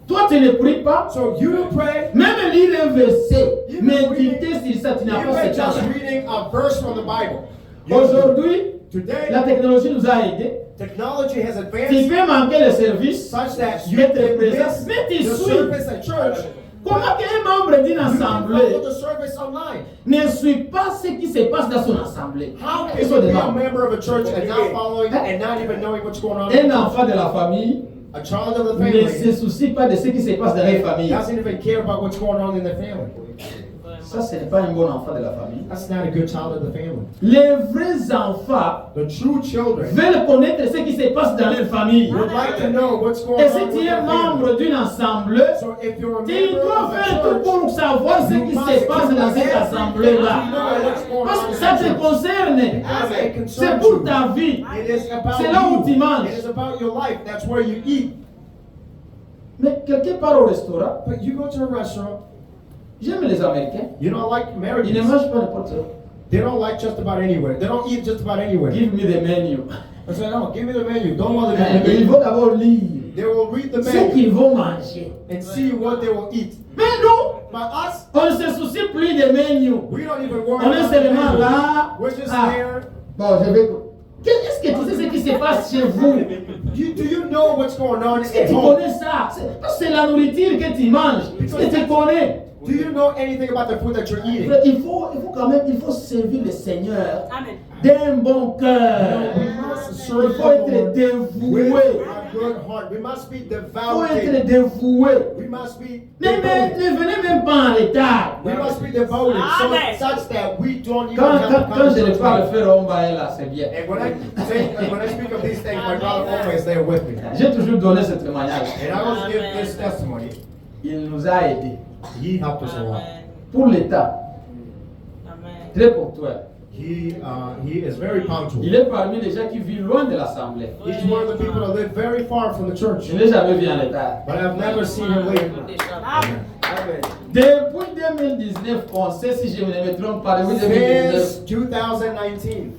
Toi, tu ne pries pas. So you don't pray. Même lire un verset, méditer sur ça, tu n'as pas Even ce temps. just reading a verse from the Bible. Aujourd'hui, Today, la technologie nous a aidés. technology has Tu advanced peux manquer le service, such that you être can présent, miss mais tu the suis. service at church. Comment qu'un membre d'une You can assemblée follow the service online. ne suit pas ce qui se passe dans son assemblée? How can Ils sont you des be a membres. member of a church and not following and not even knowing what's going on? Un enfant de la famille A child of the ne family se soucie pas de ce qui se passe dans les familles. doesn't even care about what's going on in the family. Ça, ce n'est pas un bon enfant de la famille. That's not a good child of the family. Les vrais enfants The true children veulent connaître ce qui se passe dans leur famille. would like to know what's going Et on si with tu es their family. membre d'une assemblée, So if you're a tu member dois of a faire tout church, pour savoir ce qui se passe dans cette assemblée-là. Parce que ça te concerne. as it C'est concerns pour you, ta vie. it is about C'est là où tu you. manges. It is about your life. That's where you eat. Mais quelqu'un part au restaurant. But you go to a restaurant, J'aime les Américains. you don't like Ils ne Americans. mangent pas n'importe où. They don't like just about anywhere. They don't eat just about anywhere. Give me the menu. I say, no, give me the menu. Don't bother Et me. ils vont d'abord lire They will read the ce menu qu'ils vont manger. and see what they will eat. Mais nous, But us, on ne se soucie plus des menus. we don't even worry On est about the seulement menu. là. We're just Ah. there. Bon, je vais. Est-ce que tu sais ce qui se passe chez vous? Do you know what's going on Est-ce que at tu home? connais ça? C'est la nourriture que tu manges. Est-ce que tu connais? Do you know anything about the food that you're eating? Il faut quand même, il faut servir le Seigneur Amen. d'un bon cœur. We must Il serve faut être the Lord with dévoué. a good heart. We must be Il faut être devoted. dévoué. We must be Mais devoted. ne venez même pas en retard. We must be devoted Amen. such that we don't even Quand, have quand, to quand come je to ne church parle late. faire Omba là, c'est bien. And when I speak of these things, my brother always there with me. J'ai toujours donné ce témoignage. And I always give this testimony. Il nous a aidés. He helped us a lot. Pour l'État, Amen. très ponctuel. He is very punctual. Il est parmi les gens qui vivent loin de l'Assemblée. He's one of the people that live very far from the church. Je ne l'ai jamais vu en retard. But I've never seen him late. Amen. Depuis 2019, on sait si je ne me trompe pas, depuis 2019. Since 2019.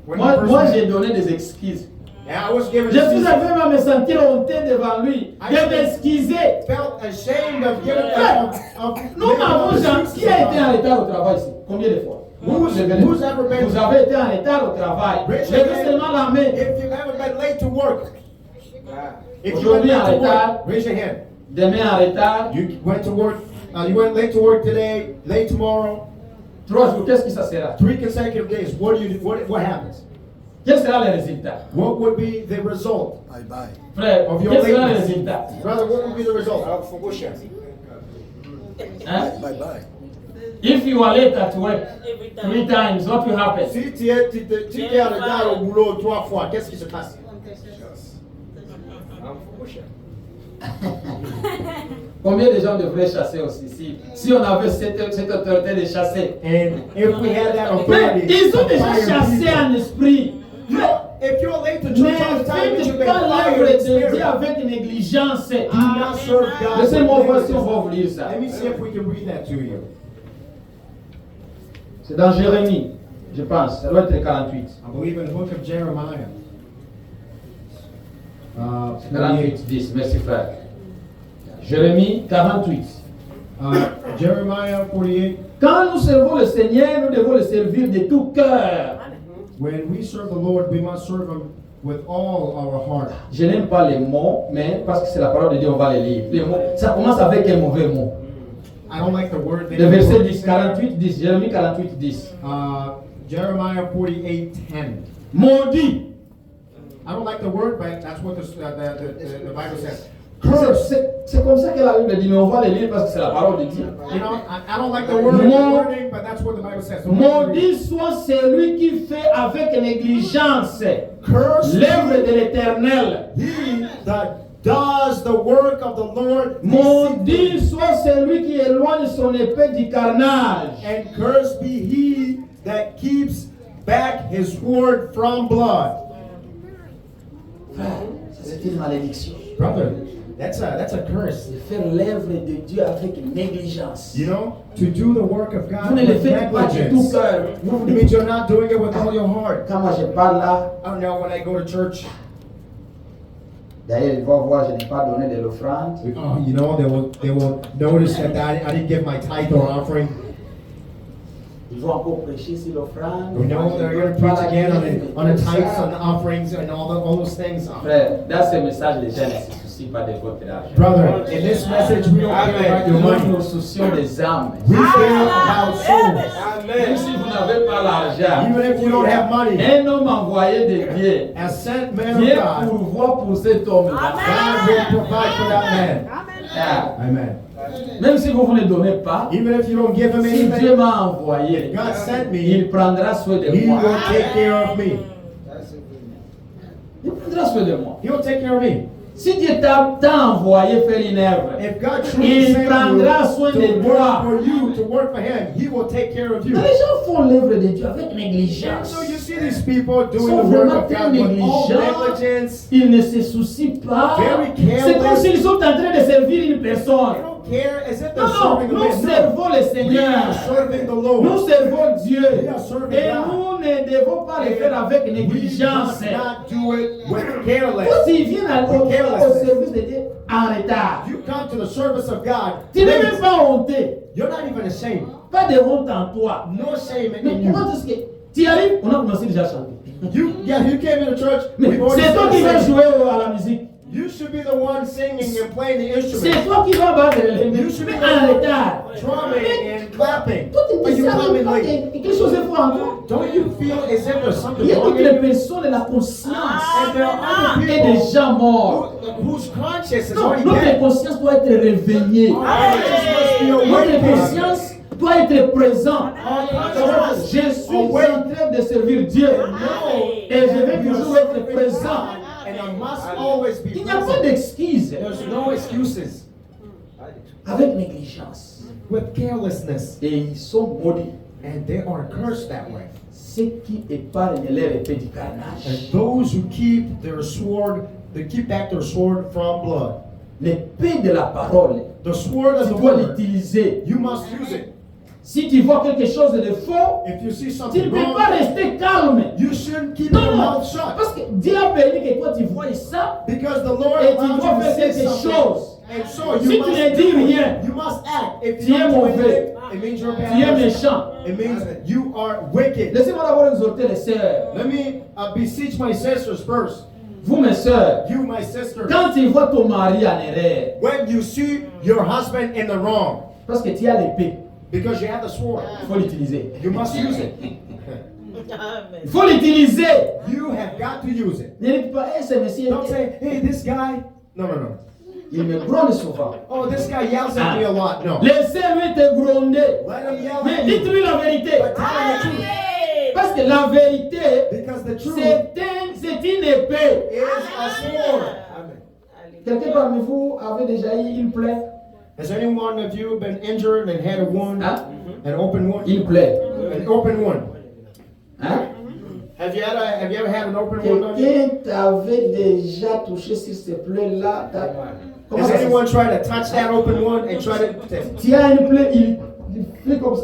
When he Moi, first moi met. j'ai donné des excuses. And I was given Je suis excuses. arrivé à me sentir honteux devant lui, de m'excuser. Felt ashamed of giving of Nous n'avons jamais. Qui a été en retard au travail ici? Combien de fois? Who's ever been- Vous avez été en retard au travail. Raise your Levez hand seulement la main. if you've ever been late to work. If you Aujourd'hui went en late to retard. work, raise your hand. Demain en retard. You went to work. You went late to work today. Late tomorrow. 3 jours, qu'est-ce que ça sera? 3 consecutive days. What do you? What happens? Quel sera le résultat? What would be the result? Frère, Of your quel sera le lateness. résultat? Brother, what would be the result? Hein? If you are late at work Every 3 time. times, what will happen? Si tu es en retard au boulot 3 fois, qu'est-ce qui se passe? Combien de gens devraient chasser aussi si on avait cette autorité de chasser? And if we had that Mais authority, ils ont to déjà fire chassé people- en esprit. If you're late to Ne church all the time, you faites may pas fire l'œuvre in de Dieu spirit. avec négligence. Do not serve God. Laissez-moi with voir si on negligence. va vous lire ça. Let me see if we can read that to you. C'est dans Jérémie, je pense. Ça doit être 48. I believe in the book of Jeremiah. 48, 10. Merci frère. Jérémie 48. Jeremiah 48. Quand nous servons le Seigneur, nous devons le servir de tout cœur. When we serve the Lord, we must serve Him with all our heart. Je n'aime pas les mots, mais parce que c'est la parole de Dieu, on va les lire. Les mots, ça commence avec un mauvais mot. I don't like the word. Le verset 10, 48, 10, Jérémie 48, 10. Jeremiah 48:10. Maudit. I don't like the word, but that's what the Bible says. C'est comme ça que la Bible dit, mais on va les lire parce que c'est la parole de Dieu. You know, I don't like the wording, but that's what the Bible says. So Maudit soit celui qui fait avec négligence l'œuvre de l'Éternel. he that does the work of the Lord. Maudit soit celui qui éloigne son épée du carnage. And cursed be he that keeps back his sword from blood. C'est une malédiction. Brother, that's a curse. De faire l'œuvre de Dieu avec négligence. You know, to do the work of God Vous ne le with faites pas de tout negligence. cœur. It means you're not doing it with all your heart. Quand moi je parle là, I don't know, when I go to church, d'ailleurs, ils vont voir, je n'ai pas donné de l'offrande. you know, they will notice that I didn't give my tithe or offering. Ils vont encore prêcher sur l'offrande. You know, they're going to preach again on the tithes, on the offerings, and all those things. Frère, dans ce message, les gens ne se soucient pas de votre argent. Brother, in this message, we don't care about your Nous money. nous soucions des âmes. We care about souls. Même si vous n'avez pas l'argent, Even if you don't have money, un homme envoyé de Dieu as sent man of vient God, pourvoir pour cet homme. God will provide for that man. Ah, Amen. même si vous ne donnez pas, Even if you don't give him si anything, Dieu m'a envoyé, God sent me, il prendra soin de he moi. will take care of me. Il prendra soin de moi. He will take care of me. Si Dieu t'a envoyé faire une œuvre, If God truly il sent you prendra soin de to toi. work for you, to work for him, he will take care of you. Les gens font l'œuvre de Dieu avec And négligence. so you see these people doing Sont the work vraiment of très God with all négligents. negligence. Ils ne se soucient pas. Very careless. C'est comme s'ils sont en train de servir une personne. They don't care as if they're Non, serving nous a man. servons le We Seigneur. are serving the Lord. Nous servons Dieu. We are serving Et God. nous ne devons pas le faire avec We négligence. must not do it with careless. Quand ils viennent au service de Dieu en retard, You come to the service of God. tu n'es même pas honteux. You're not even ashamed. Pas de honte en toi. No shame Mais in you. comment est-ce que tu arrives? On a commencé déjà à chanter. You came into church. Mais we've already c'est toi qui vas started jouer à la musique. You should be the one singing and playing the C'est instrument, toi qui vas battre les mains. You should be Mais the en one retard. drumming and clapping. Toi, tu But ne you come sais in pas late. que quelque chose est faux en toi. Don't you feel as if there's Il something y a wrong toutes in les you? personnes de la conscience And there are other et des people gens morts. whose conscience is Non, already notre dead. conscience doit être réveillée. Our conscience must be Notre awakened. conscience doit être présente. Our conscience Je suis en train de servir Dieu. Et je vais toujours être présent. And I must always be Il n'y a pas present. d'excuses. There's no excuses Avec négligence. with carelessness. Et ils sont maudits. And they are cursed that way. Ceux qui épargnent leur épée du carnage. And those who keep their sword, they keep back their sword from blood. L'épée de la parole, The sword of tu the dois word, l'utiliser. you must use it. Si tu vois quelque chose de faux, If you see tu ne something peux pas wrong, rester calme. you shouldn't keep Non, your non, mouth shut. parce que Dieu a permis que toi tu vois ça. Because the Lord Et tu allowed dois you to faire say quelque something. chose. And so Si you tu must ne dis do it. rien, You must act. If tu you es don't do mauvais. anything, it means you're a bad Tu es person. méchant. It means you are wicked. Laissez-moi d'abord exhorter les sœurs. Let me beseech my sisters first. Vous mes sœurs, You, my sister, quand tu vois ton mari en erreur, when you see your husband in the wrong, parce que tu as l'épée, because you have the sword, il faut l'utiliser. you must use it. Il faut l'utiliser. You have got to use it. Ne dites pas, hey, ce monsieur, Don't say, hey, this guy. No, no, no. il me gronde souvent. Oh, this guy yells at me a lot. No. Laissez-lui te gronder. Let him yell Mais at you. dites-lui la vérité. But tell him the truth. Parce que la vérité, Because the truth c'est une épée. is a sword. Quelqu'un parmi vous avait déjà eu une plaie? Has any one of you been injured and had a wound? Hein? An open wound? Une plaie. An open wound. Hein? Have you ever had an open wound on you? Quelqu'un t'avait déjà touché sur cette plaie-là? Comment Has ça se anyone tried to touch that open wound and try to? Tu as une plaie, il fait comme ça.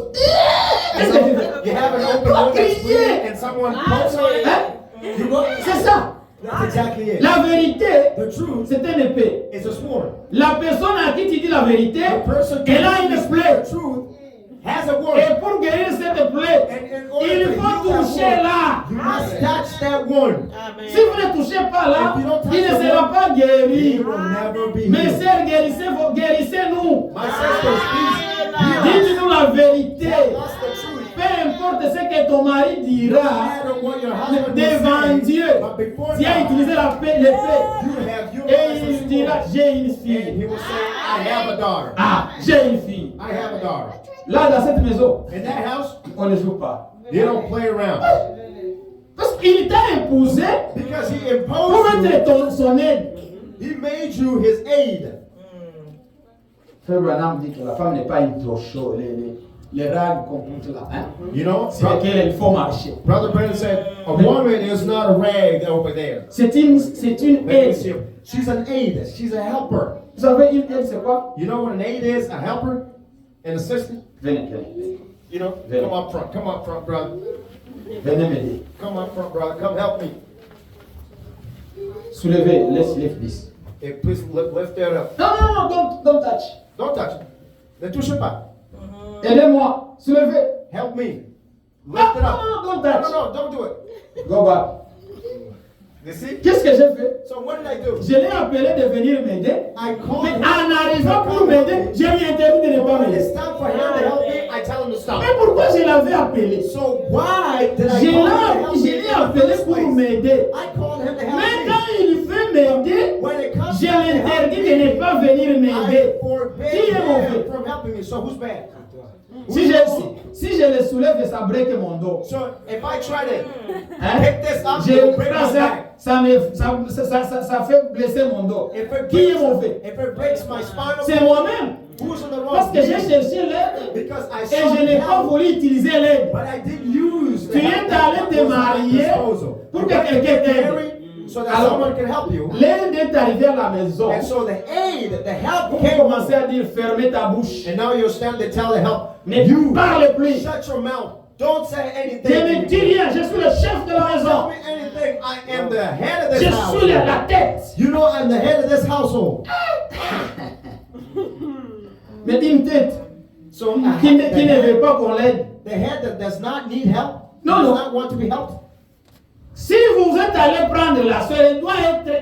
You have an open wound that's bleeding and someone pokes on it. Hein? You go. C'est ça. That's exactly it. La vérité, The truth c'est une épée. is a sword. La personne à qui tu dis la vérité, The person elle a who une speaks plaie. the truth has a wound. Et pour guérir cette plaie, And in order il to faut heal that toucher wound, là. you must touch that wound. Amen. Si vous ne touchez pas là, If you don't touch il ne the sera wound, pas guéri. He will never be Mes healed. sœurs, guérissez-nous. My sisters, please heal us. Dites-nous la vérité. Tell us the truth. Peu importe ce que ton mari No dira matter what your husband will devant say, Dieu, but before tu as God, utilisé l'épée. you have Et utilized il the dira, sword. j'ai une And he fille. will say, I have a daughter. Ah, j'ai une fille. I have a daughter. Là, dans cette maison, In that house, on ne joue pas. they don't play around. Parce qu'il t'a imposé Because he pour imposed être you, son aide. he made you his aid. Frère Branham dit que la femme n'est pas une trocho, les rags qu'on porte là. Hein? You know, C'est lesquelles il faut marcher. Brother Brennan said, a woman is not a rag over there. C'est une Let me aide. see. She's an aid. She's a helper. Vous savez, une aide, c'est quoi? You know what an aid is? A helper? An assistant? Venez, venez. You know, Very. come up front. Come up front, brother. Venez m'aider. Come up front, brother. Come help me. Soulevez, lève 10. Hey, please lift that up. Non, don't touch. Don't touch it. Ne touche pas. Aidez-moi, soulevez. Help me. Non, Lift it up. don't No, touch. no, don't do it. Go back. You see? Qu'est-ce que j'ai fait? So what did I do? Je l'ai appelé de venir m'aider. I called Mais him. en arrivant pour m'aider, j'ai lui interdit de ne pas When m'aider. it's time for him to help me, I tell him to stop. Mais pourquoi je l'avais appelé? So why did I Je call him to help l'ai me in the appelé first pour place? m'aider. I called him to Mais help me. quand il veut m'aider, When it comes je to help l'interdis me, de ne pas venir m'aider. I forbid Qui est mauvais? him from helping me. So who's bad? Si je le soulève, ça break mon dos. So if I try to Hein? pick this up, it will break my back. Ça fait blesser mon dos. If it Qui est breaks, mauvais? if it breaks my spinal C'est cord, moi-même. who's in the Parce wrong? que j'ai cherché l'aide Because I et saw je n'ai pas help, voulu utiliser l'aide. but I didn't use Tu the es help allé that te was at my marier disposal. pour You que got to quelqu'un get t'aide. married so that Alors, someone can help you. l'aide est arrivée à la maison. And so the aid, the help Vous came. commencez à dire fermez ta bouche. And now you're standing to tell the help. Ne You parle plus. shut your mouth. Don't say Je anything. ne dis rien. Je suis le chef de la Don't tell maison. me anything. I am the head of Je this suis la house. tête. You know I'm the head of this household. Mais une tête So qui ne veut pas qu'on l'aide. the head that does not need help, No, does no. not want to be helped. Si vous êtes allé prendre la soeur, elle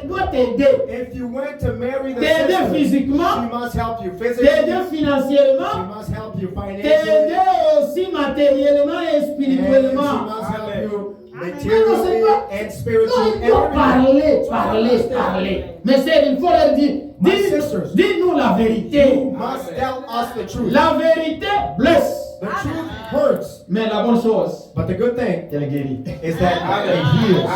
doit t'aider. If you went to marry the T'aider sister, physiquement, she must help you physically. t'aider She financièrement, must help you financially. t'aider aussi matériellement et And she spirituellement. must help you Mais non, c'est materially pas- and Non, spiritually. il faut and parler, everything. parler. Mais c'est il faut leur dire, My sisters, dis-nous la vérité. You must tell us the truth. La vérité blesse. The truth hurts, Mais la bonne chose, but the good thing elle guérit. is that it heals.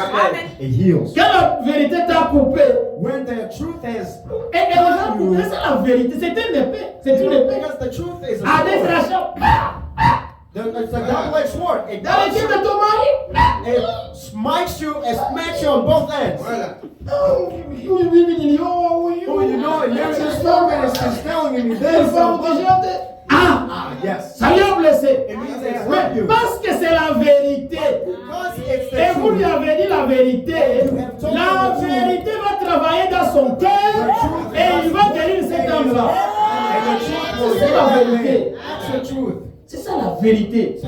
It heals. Quand la vérité t'a coupé, When the truth has, et elle va couper, c'est la vérité. C'est une épée. C'est une épée. because the truth is À a des sword. tranchants. It's a double-edged sword. It Dans les cuts pieds you, de ton mari. it smites you, it smacks you on both ends. Voilà. Oh, oui, oui, oui, oh, oui, Oh, you know it. There's a slogan. It's just telling you Elle this. va vous jeter. Ah, Ah, yes. ça lui a blessé. It means it hurt Mais you. parce que c'est la vérité. Because it's Et the vous lui truth. avez dit la vérité. La vérité va travailler dans son cœur et il va guérir cet homme-là. And the truth will C'est heal la that man. vérité. That's the truth. C'est ça la vérité.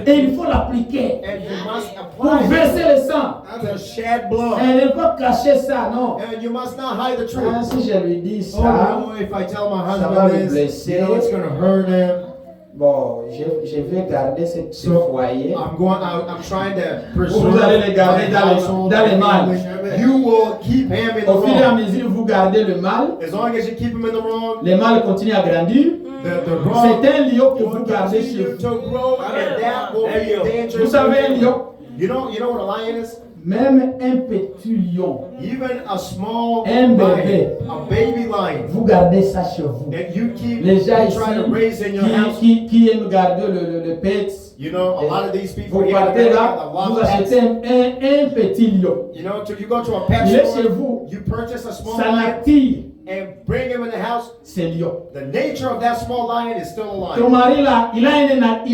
Et il faut l'appliquer And you must pour apply it verser le sang. to shed blood. Elle ne va pas cacher ça, non. And you must not hide the Ah, truth. si je lui dis Oh ça, no, if I tell my ça va le husband this, blesser. you know, it's going to hurt him. Bon, je vais garder ce foyer. I'm going out, I'm trying to pursue Vous allez le garder my dans les- household, dans les my mal. family. You will keep him in the Au fur et à wrong. mesure, vous gardez le mal. As long as you keep him in the wrong, Le mal continue à grandir. the wrong C'est un lion que will vous gardez chez continue vous. to grow, and that will be dangerous. Vous savez un lion? You know what a lion is? Même un petit lion, Even a small Un bébé. lion, a baby lion, vous gardez ça chez vous. that you keep, Les gens you ici try to raise in your house. qui aiment garder le pets, You know, a lot of these people vous here in partez America là, that vous love pets. achetez un petit lion. You know, you go to a pet Il est chez store, vous, you purchase a small ça lion l'attire, and bring him in the house. c'est lion. The nature of that small lion is still a Ton lion. mari là, il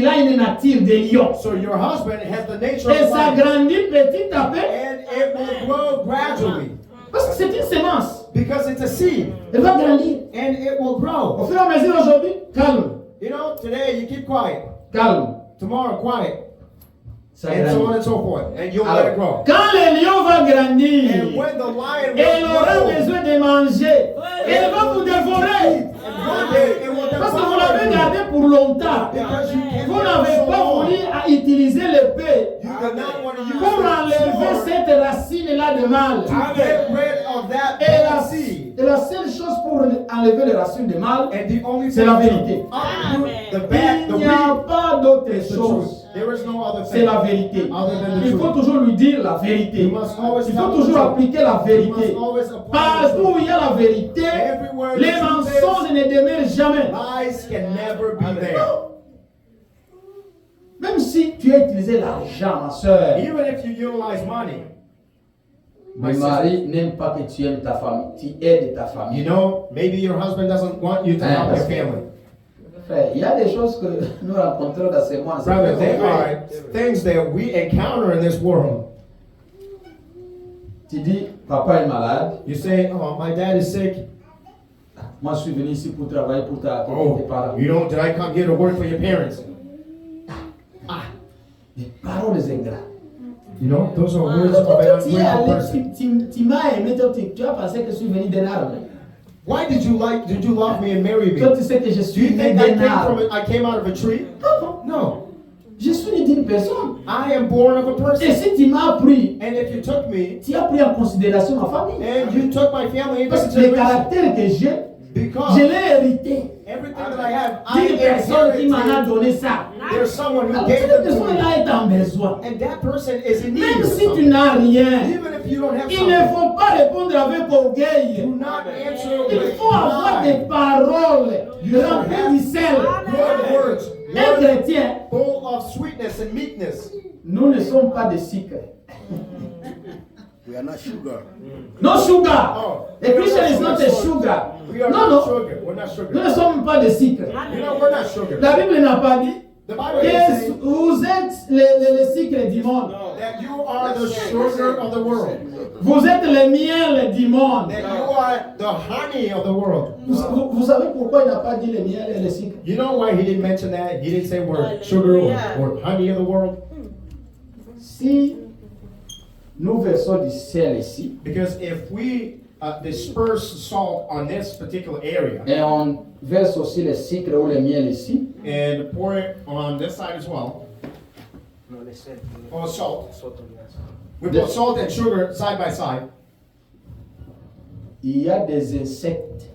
a une nature de lion. So your husband has the nature of Et a ça lion. grandit petit à petit And it will grow gradually parce que c'est une sémence. because it's a seed Elle va grandir. and it will Au grow. fur et à mesure aujourd'hui, calme. You know, today you keep quiet. calme. Tomorrow, quiet. Ça And so on grandit. and so forth. And you'll Alors, let it grow. quand le lion va grandir, And when the lion elle will aura grow, besoin de manger, elle va vous dévorer. and one day it will Parce que vous devour l'avez you. gardé pour longtemps. Because you kept Vous it n'avez so pas long. voulu à utiliser l'épée You did not want to use pour enlever the sword cette racine-là de mal. to get rid of that Et bad la, seed. et la seule chose pour enlever les racines de mal, And the only c'est thing la to vérité. uproot the bad, the Il n'y a weed, pas d'autre is the chose. truth. There is no other C'est thing. la vérité. Other than the Il faut truth. toujours lui dire la vérité. You must always Il tell faut the toujours truth. appliquer la You vérité. must always apply the Partout où truth. il y a la vérité, Everywhere the les truth mensonges ne demeurent jamais. Lies can never be Amen. there. Même si tu as utilisé l'argent, ma soeur, Even if you utilize money, le mari n'aime pas que tu aimes ta famille, tu aides ta you famille. know, maybe your husband doesn't want you to help your family. Frère, il y a des choses que nous rencontrons dans ce monde. Brother, there are things that we encounter in this world. Tu dis, papa est malade, You say, oh, my dad is sick. moi je suis venu ici pour travailler pour tes Oh, parents. you don't, did I come here to work for your parents? Des paroles ingrates. You know, those are words of Quand an tu es ungrateful allé, person. tu m'as aimé, toi, tu as pensé que je suis venu d'un arbre. Why did you love me and marry me? Toi, tu sais que je Do suis you né think d'un arbre. I came out of a tree? No. Je suis né d'une personne. I am born of a Et person. si tu m'as pris, And if you took me tu as pris en considération ma famille. and you took my family into Parce que le consideration, caractère que j'ai, because je l'ai hérité everything that I have, I d'une personne qui m'en a inherited. donné ça. There's someone who Alors, gave cette them to personne-là est en besoin. me. And that person is in need Même of si tu something. n'as rien, Even if you don't have il ne something, faut pas répondre avec do orgueil. not answer Il with faut avoir des pride. paroles remplies du sel. Good words, Un words chrétien, full of sweetness and meekness. nous ne sommes pas des sucres. We are not sugar. No sugar. Oh, A Christian is not a sugar. We are Non, not non. sugar. We're not Nous ne sugar. sommes pas des sucres. You know, we're not sugar. La Bible n'a pas dit The Bible is saying que vous êtes les sucres du monde. that you are the sugar of the world. Vous êtes le miel du monde. That you are the honey of the world. Vous savez pourquoi il n'a pas dit le miel et le sucre? You know why he didn't mention that? He didn't say we're sugar or honey of the world? Si nous versons du sel ici Because if we disperse salt on this particular area et on verse aussi le sucre ou le miel ici, and pour it on this side as well, or salt, we put salt and sugar side by side, il y a des insectes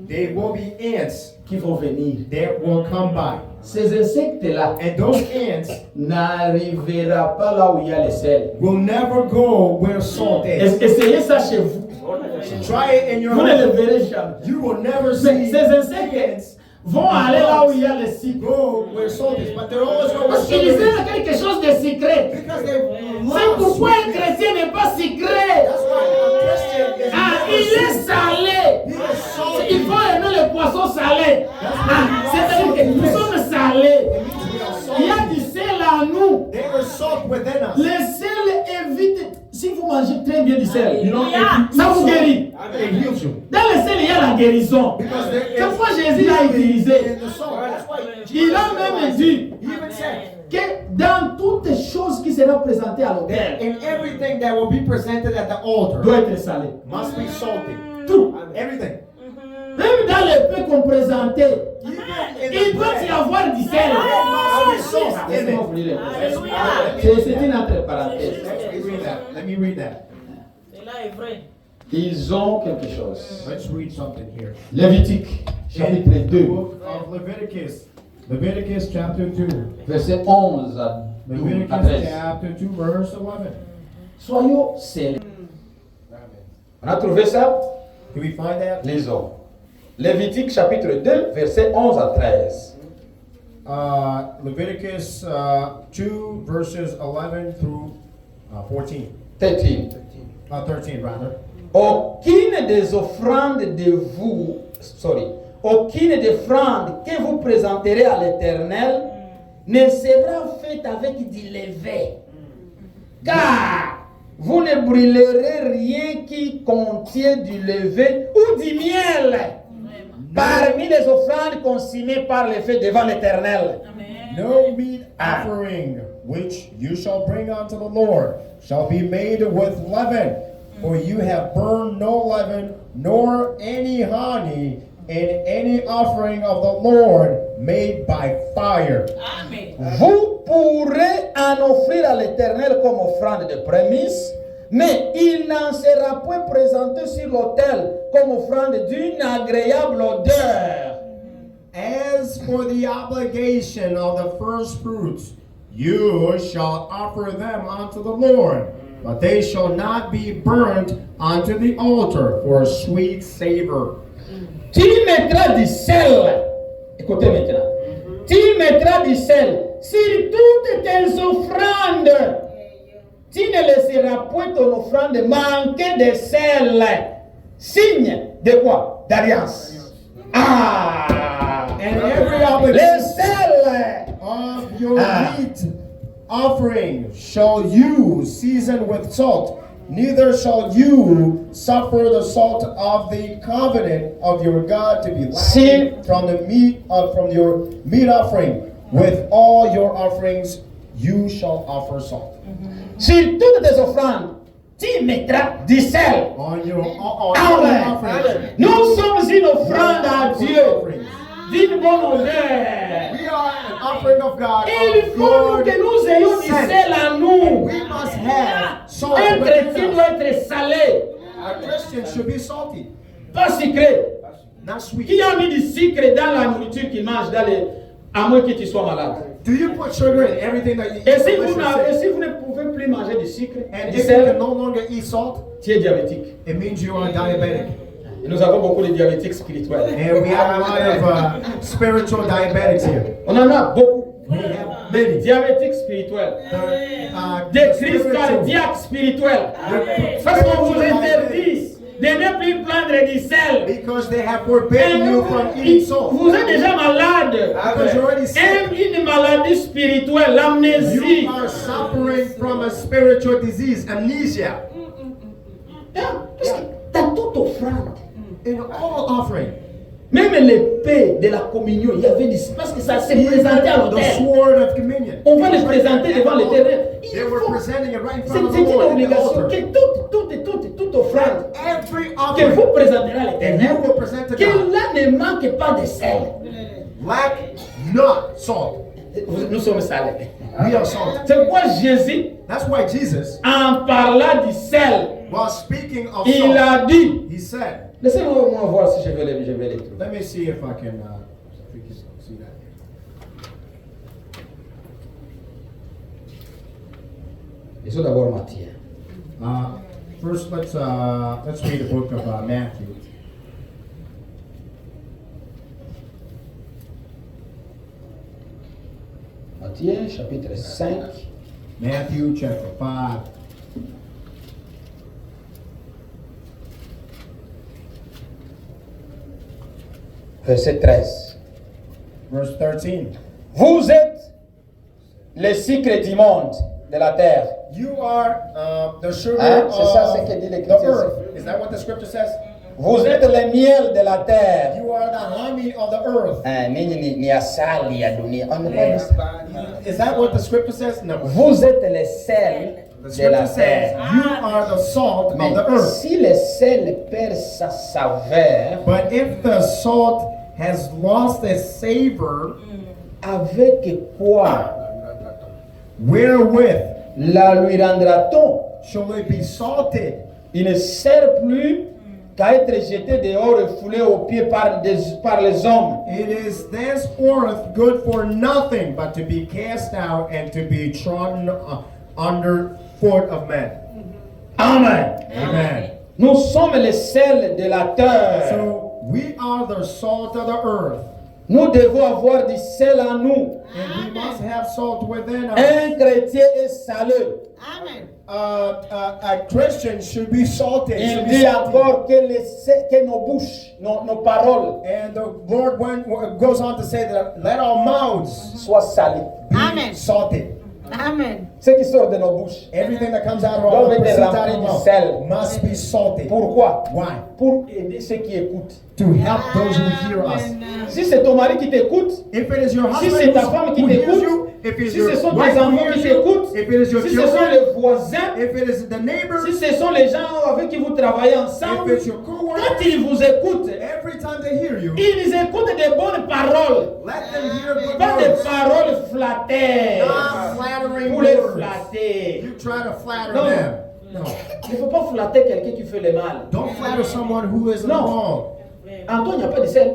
there will be ants qui vont venir. that will come by. Ces insectes-là And those ants n'arriveront pas là où il y a le sel. will never go where salt is. Essayez ça chez vous. Try it in your Vous ne le home. verrez jamais. You will never Mais see ces insectes vont aller là où il y a le sucre. go where salt is, but they're always going where Parce qu'ils sugar is. aiment quelque chose de secret. Because they C'est love pourquoi un sweetness. chrétien n'est pas secret. That's why a Christian is Ah, never il est sweet. salé. He is salty. Il faut aimer le poisson salé. Ah, c'est-à-dire que nous sommes salés. It means we are Il y a salty. du sel en nous. There is salt within us. Le sel évite. Si vous mangez très bien du sel, You know, if you ça eat vous salt, guérit. it heals you. Dans le sel, il y a la guérison. Because there is C'est pourquoi Jésus l'a utilisé. in the salt. That's why Il a même dit he even said que dans toutes les choses qui seront présentées à l'autel, that in everything that will be presented at the altar doit être salé. must be salty. Tout. Everything. Même dans les pains qu'on présentait, Even in il the doit y bread, avoir du sel. there must be salt in Laissez-moi it. vous lire un peu. C'est une entre parenthèses. Let me read that. Let me read that. Cela est vrai. Ils ont quelque chose. Let's read something here. Lévitique, chapitre In the 2, book of Leviticus. Leviticus chapter 2. verset 11 à 12 à Leviticus 13. chapter 2 verse 11. Soyons scellés. On a trouvé ça? Can we find that? Lisons. Lévitique, chapitre 2, verset 11 à 13. Leviticus 2 verses 11 through 14. 13. 13 rather. Aucune des offrandes aucune des offrandes que vous présenterez à l'Éternel ne sera faite avec du levain. Car vous ne brûlerez rien qui contient du levain ou du miel. Parmi les offrandes consignées par les faits devant l'Éternel. No meat offering which you shall bring unto the Lord shall be made with leaven, for you have burned no leaven, nor any honey in any offering of the Lord made by fire. Vous pourrez en offrir à l'Éternel comme offrande de prémices, mais il n'en sera point présenté sur l'autel comme offrande d'une agréable odeur. As for the obligation of the first fruits, you shall offer them unto the Lord, but they shall not be burnt unto the altar for a sweet savor. Tu mettras du sel. Écoutez maintenant. Tu mettras du sel sur toutes tes offrandes. Tu ne laisseras point ton offrande manquer de sel. Signe de quoi? D'alliance. And every Le obligation sel. of your meat offering shall you season with salt. Neither shall you suffer the salt of the covenant of your God to be lacking from the meat from your meat offering. With all your offerings you shall offer salt. Sur toutes tes offrandes, tu mettras du sel. On your Amen. offerings. Nous sommes une offrande à Dieu d'une bonne odeur. We are an offering of God. Il of faut good que nous ayons du scent. sel à nous. We must have salt. Un chrétien within us. doit être salé, A Christian should be salty, pas sucré. not sweet. Qui a mis du sucre dans la nourriture qu'il mange à moins que tu sois malade? Do you put sugar in everything that you eat? Et si unless vous, you're sick? et si vous ne pouvez plus manger du sucre, And du if you sel, can no longer eat salt, tu es diabétique. it means you are diabetic. Et nous avons beaucoup de diabétiques spirituels. And we have a lot of spiritual diabetics here. On en a beaucoup. We have many. Diabétiques spirituels. Des Des crises cardiaques spirituels. Parce qu'on vous interdit de ne plus prendre du sel. Because they have Et forbidden you from eating salt. vous êtes déjà malade. Because you're already sick. Une maladie spirituelle, l'amnésie. You are suffering from a spiritual disease, amnesia. T'as toute offrande. In all offering. Même l'épée de la communion, il y avait du parce que ça s'est présenté à The l'autel. sword of communion. On va le présenter devant l'Éternel. They were presenting it right in front of C'est the une Lord. at the obligation altar. que toute offrande Every que offering vous présenterez à that l'Éternel, you will present to que God, là ne manque pas de sel. lack not salt. Nous sommes salés. We are salt. C'est pourquoi Jésus, That's why Jesus, en parlant du sel, while speaking of il salt, a dit, he said, laissez-moi voir si je vais les trouver. let me see if I can see that. Lisons d'abord Matthieu. First, let's read the book of Matthew. Matthieu, chapitre 5. Matthew chapter 5. Verset 13. Verse 13. Vous êtes le sucre du monde, de la terre. You are the sugar Hein? C'est ça ce of que dit the l'Écriture. earth. Is that what the scripture says? Vous êtes le miel de la terre. You are the honey of the earth. Ninyi ni asali ya dunia. On ne peut pas dire. Is that what the scripture says? No. Vous êtes le sel The de la scripture says terre. you are the salt Mais of the earth. si le sel perd sa saveur, But if the salt has lost its savor, avec quoi wherewith la lui rendra-t-on? shall it be salted? Il ne sert plus qu'à être jeté dehors et foulé aux pieds par les hommes. It is thenceforth good for nothing but to be cast out and to be trodden under foot of men. Amen. Amen. Nous sommes le sel de la terre. So we are the salt of the earth, Nous devons avoir du sel en nous. and we must have salt within us. Un chrétien est salé. A Christian should be salted. Il should be dit salty. encore que nos bouches, nos paroles And the Lord goes on to say that let our mouths soient salées. be salted. Amen. Ce qui sort de nos bouches Everything that comes out of doit our être proceeds out rempli of du our sel. mouth must be salted. Pourquoi? Why? Pour aider ceux qui écoutent. To help those who hear us. Si c'est ton mari qui t'écoute, If it is your si husband c'est ta femme qui who hears t'écoute, you, if it is si your ce sont wife tes who enfants hears qui you, t'écoutent, if it is your si ce sont children, les voisins, if it is the neighbors, si ce sont les gens avec qui vous travaillez ensemble, if it's your coworkers, quand ils vous écoutent, every time they hear you, ils écoutent des bonnes paroles, let them hear good pas des words, paroles flattées not flattering pour les words. flatter. You try to flatter No. them. No. Il ne faut pas flatter quelqu'un qui fait le mal. Don't flatter someone who is No. wrong. En toi, il n'y a pas de sel.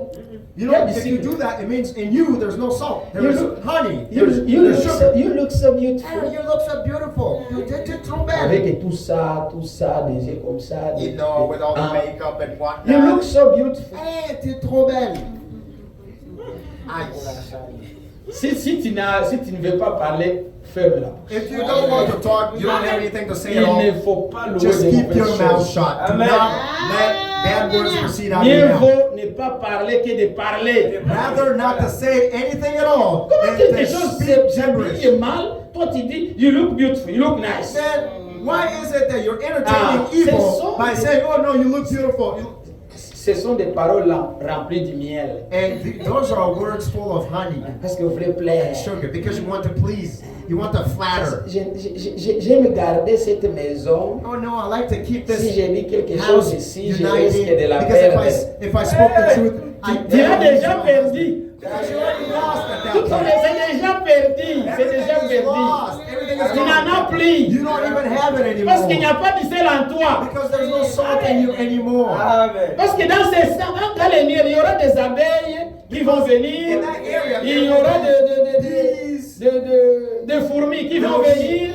You know, if you do that, it means in you there's no salt. You There's look- honey. You, There's, you, there's look sugar. so, you look so beautiful. You look so beautiful. T'es trop belle. Avec tout ça, des yeux comme ça. You know, with all the Ah. makeup and You look whatnot. so beautiful. Hey, t'es trop belle. Aïe. Si tu ne veux pas parler, ferme la bouche. If you don't want to talk, you don't have anything to say at Il all, ne faut pas louer just des keep your mauvaises mouth choses. shut. Do Amen. not let bad words proceed out of Mieux your mouth. vaut ne pas parler que de parler. Rather not to say anything at all Comment than quelque to chose speak gibberish. s'habille mal, toi tu dis, you look beautiful, you look nice. Then why is it that you're entertaining Ah, c'est evil ça. by saying, "Oh no, you look beautiful"? Ce sont des paroles remplies de miel. And those are words full of honey Parce que vous voulez plaire. and sugar because you want to please, you want to flatter. J'aime garder cette maison. Oh no, I like to keep this Si j'ai dit quelque house chose ici, je risque de united la because perdre. if I spoke the truth, Tu as déjà perdu. Because you already lost at Tout that point. c'est déjà perdu. C'est déjà Everything is perdu. lost. Everything is Tu n'en as gone. plus. You don't even have it Parce qu'il n'y anymore a pas de sel en toi. because there's no salt in you anymore. Amen. Parce que dans les murs, il y aura des abeilles qui vont venir. In that area, Il y aura des fourmis qui vont venir.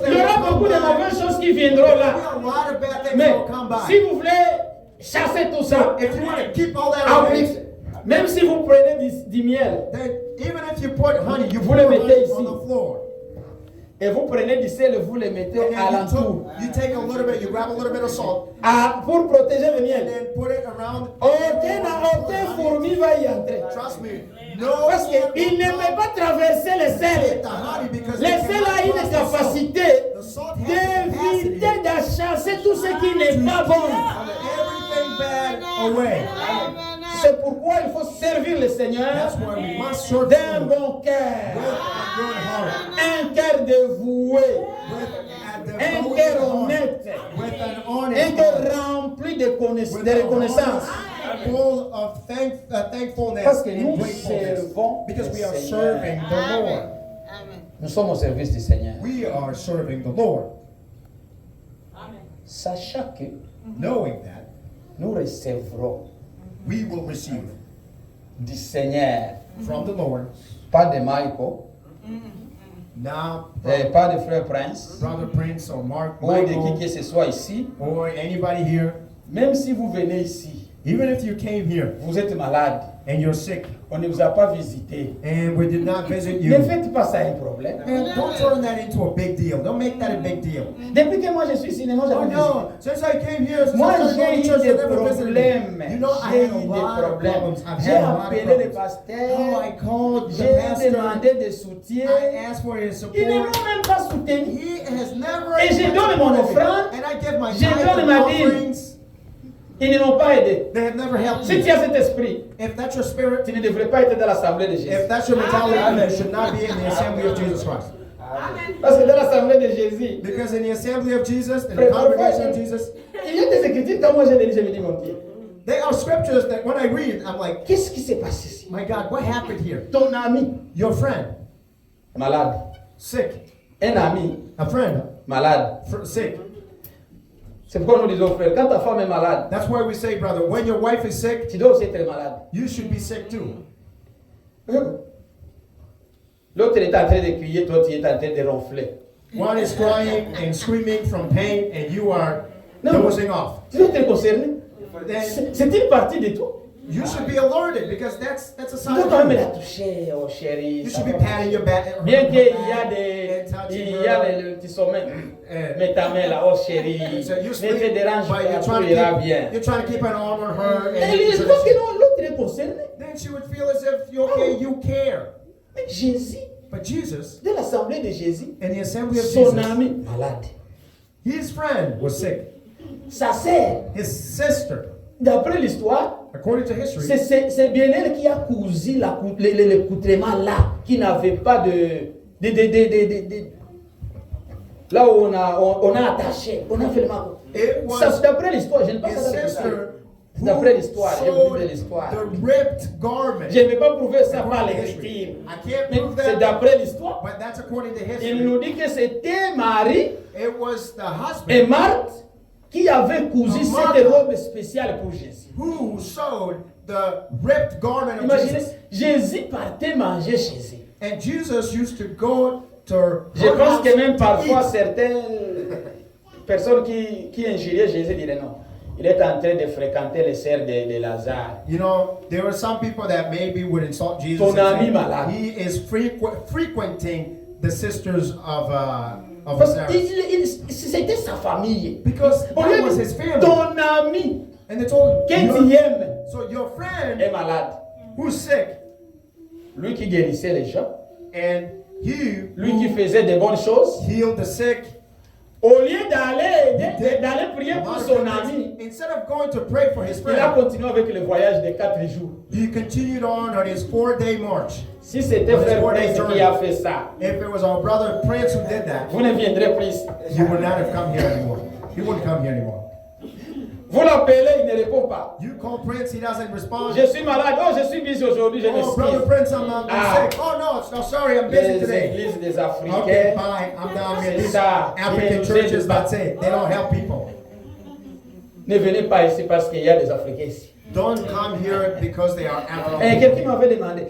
Il y aura beaucoup de mauvaises choses qui viendront là. A lot of bad things Mais will come by. si vous voulez chasser tout ça, If you want to keep all that avec- away, même si vous prenez du miel then even if you put honey, you Vous put le honey mettez on ici. the floor. et vous prenez du sel et vous le mettez And à then l'entour you take a little bit, you grab a little bit of salt, pour protéger le and miel. then put it around. Aucun fourmi va y entrer. Trust me, no Parce one qu'il will ne peut pas traverser le hit sel. the honey because Le it sel cannot a une cross the salt. capacité The salt has the capacity d'éviter de chasser tout ce qui n'est pas bon. everything bad away. C'est pourquoi il faut servir le Seigneur That's why we must serve d'un Him bon with cœur, a good heart, un cœur dévoué, with a un devoted cœur heart, honnête, with an un honest cœur heart, rempli de with de a reconnaissance. heart full of thankfulness Parce que and nous gratefulness, servons because we le are Seigneur. serving the Lord. Nous sommes au service du Seigneur. We are serving the Lord, Sachant que knowing that nous recevrons we will receive du Seigneur, from the Lord, pas de Michael, not pas de frère Prince, Brother Prince or Mark ou de qui Michael que ce soit ici. or anybody here. Même si vous venez ici, Even if you came here vous êtes malade, and you're sick on ne vous a pas visité. and we did not visit Ne you, faites pas ça un problème. man, don't turn that into a big deal. Don't make that a big deal. Depuis que moi je suis ici, moi Oh j'avais visité. no, since I came here, since Moi I started going j'ai to eu church, I des never visited problèmes. you. You know, I J'ai had a eu des lot of problèmes. problems. I've J'ai had a lot of appelé le problems. pasteur. Oh, I called the J'ai pastor. demandé des soutiens. I asked for his Ils ne support. m'ont même pas soutenu. He has never. Et je donne mon offrande. And I give my Je tithe donne and ma dîme. offerings. Ils ne m'ont pas aidé. They have never helped Si me. tu as cet esprit, If that's your spirit, tu ne devrais pas être dans l'assemblée de Jésus. if that's your mentality, you should not be in the assembly of Jesus Christ. Parce que dans l'assemblée de Jésus, Because in the assembly of Jesus, in the congregation of Jesus, il y a des écritures, quand moi j'ai lu, je me dis, mon Dieu, there are scriptures that when I read, I'm like, qu'est-ce qui s'est passé ici? my God, what happened here? Ton ami Your friend, malade, sick. un ami A friend, malade. sick. C'est pourquoi nous disons, frère, quand ta femme est malade, That's why we say, brother, when your wife is sick, tu dois aussi être malade. you should be sick too. L'autre est en train de crier, toi tu es en train de ronfler. One is crying and screaming from pain, and you are No. dozing off. Tu dois être concerné. Then C'est une partie de tout. you should be alerted because that's a Tu sign dois of quand même la you. toucher, oh chérie. You ça should be va. patting your back. Bien her qu'il y back a des, and touching il y a her. le petit sommet. Eh. Mets ta main là, oh chérie. So you Ne sleep, te dérange but pas, tout ira bien. you're trying to keep an arm on her. Et And je pense que non, l'autre est concerné. then she would feel as if you okay, you care. Mais Jésus But Jesus, de l'assemblée de Jésus, in the assembly of son Jesus, ami malade. his friend was sick. Sa sœur, His sister, d'après l'histoire, according to history, c'est bien elle qui a cousu l'accoutrement là, qui n'avait pas là où on a attaché, on a fait le marque. it Ça, was d'après l'histoire, je ne pense his pas ça. sister who D'après l'histoire, j'ai vu de sewed l'histoire. the ripped garment. Je ne vais pas prouver ça par According to l'écriture. history. I can't Mais prove c'est that, d'après l'histoire. but that's according to Il history. nous dit que c'était Marie It was the et husband Marthe qui avaient cousu cette robe spéciale pour Jésus. who sewed the ripped garment of Imaginez, Jesus. Jésus partait manger chez eux. And Jesus used to go to her Je pense house que même to parfois eat. certaines personnes qui injuriaient Jésus diraient non. Il est en train de fréquenter les sœurs de Lazare. You know, there were some people that maybe would insult Jesus. Ton and ami say, malade. he is frequenting the sisters of Parce Lazarus. que c'était sa famille. Because On lui that a was dit, his family. ton ami And they told que him, tu aimes so your friend est malade. who's sick, Lui qui guérissait les gens, and he lui qui who faisait de bonnes choses, healed the sick, au lieu d'aller prier a pour lot of son good ami, things. Instead of going to pray for his il a friend, continué avec le voyage de 4 jours. he continued on his 4-day march. Si c'était frère Prince qui a fait ça, If it was our brother Prince who did that, vous ne viendrez plus. he would not have come here anymore. He wouldn't come here anymore. Vous l'appelez, il ne répond pas. You call Prince, he doesn't respond. Je suis malade. Oh, je suis busy aujourd'hui, je Oh, brother m'excuse. Prince, I'm Ah. sick. Oh no, sorry, I'm busy Les today. églises des Okay, Africains, bye. I'm down here. C'est These ça. African Ils churches, nous aident that's pas. it. They don't help people. ne venez pas ici parce qu'il y a des Africains ici. Don't come here because they are African. Et quelqu'un m'avait demandé,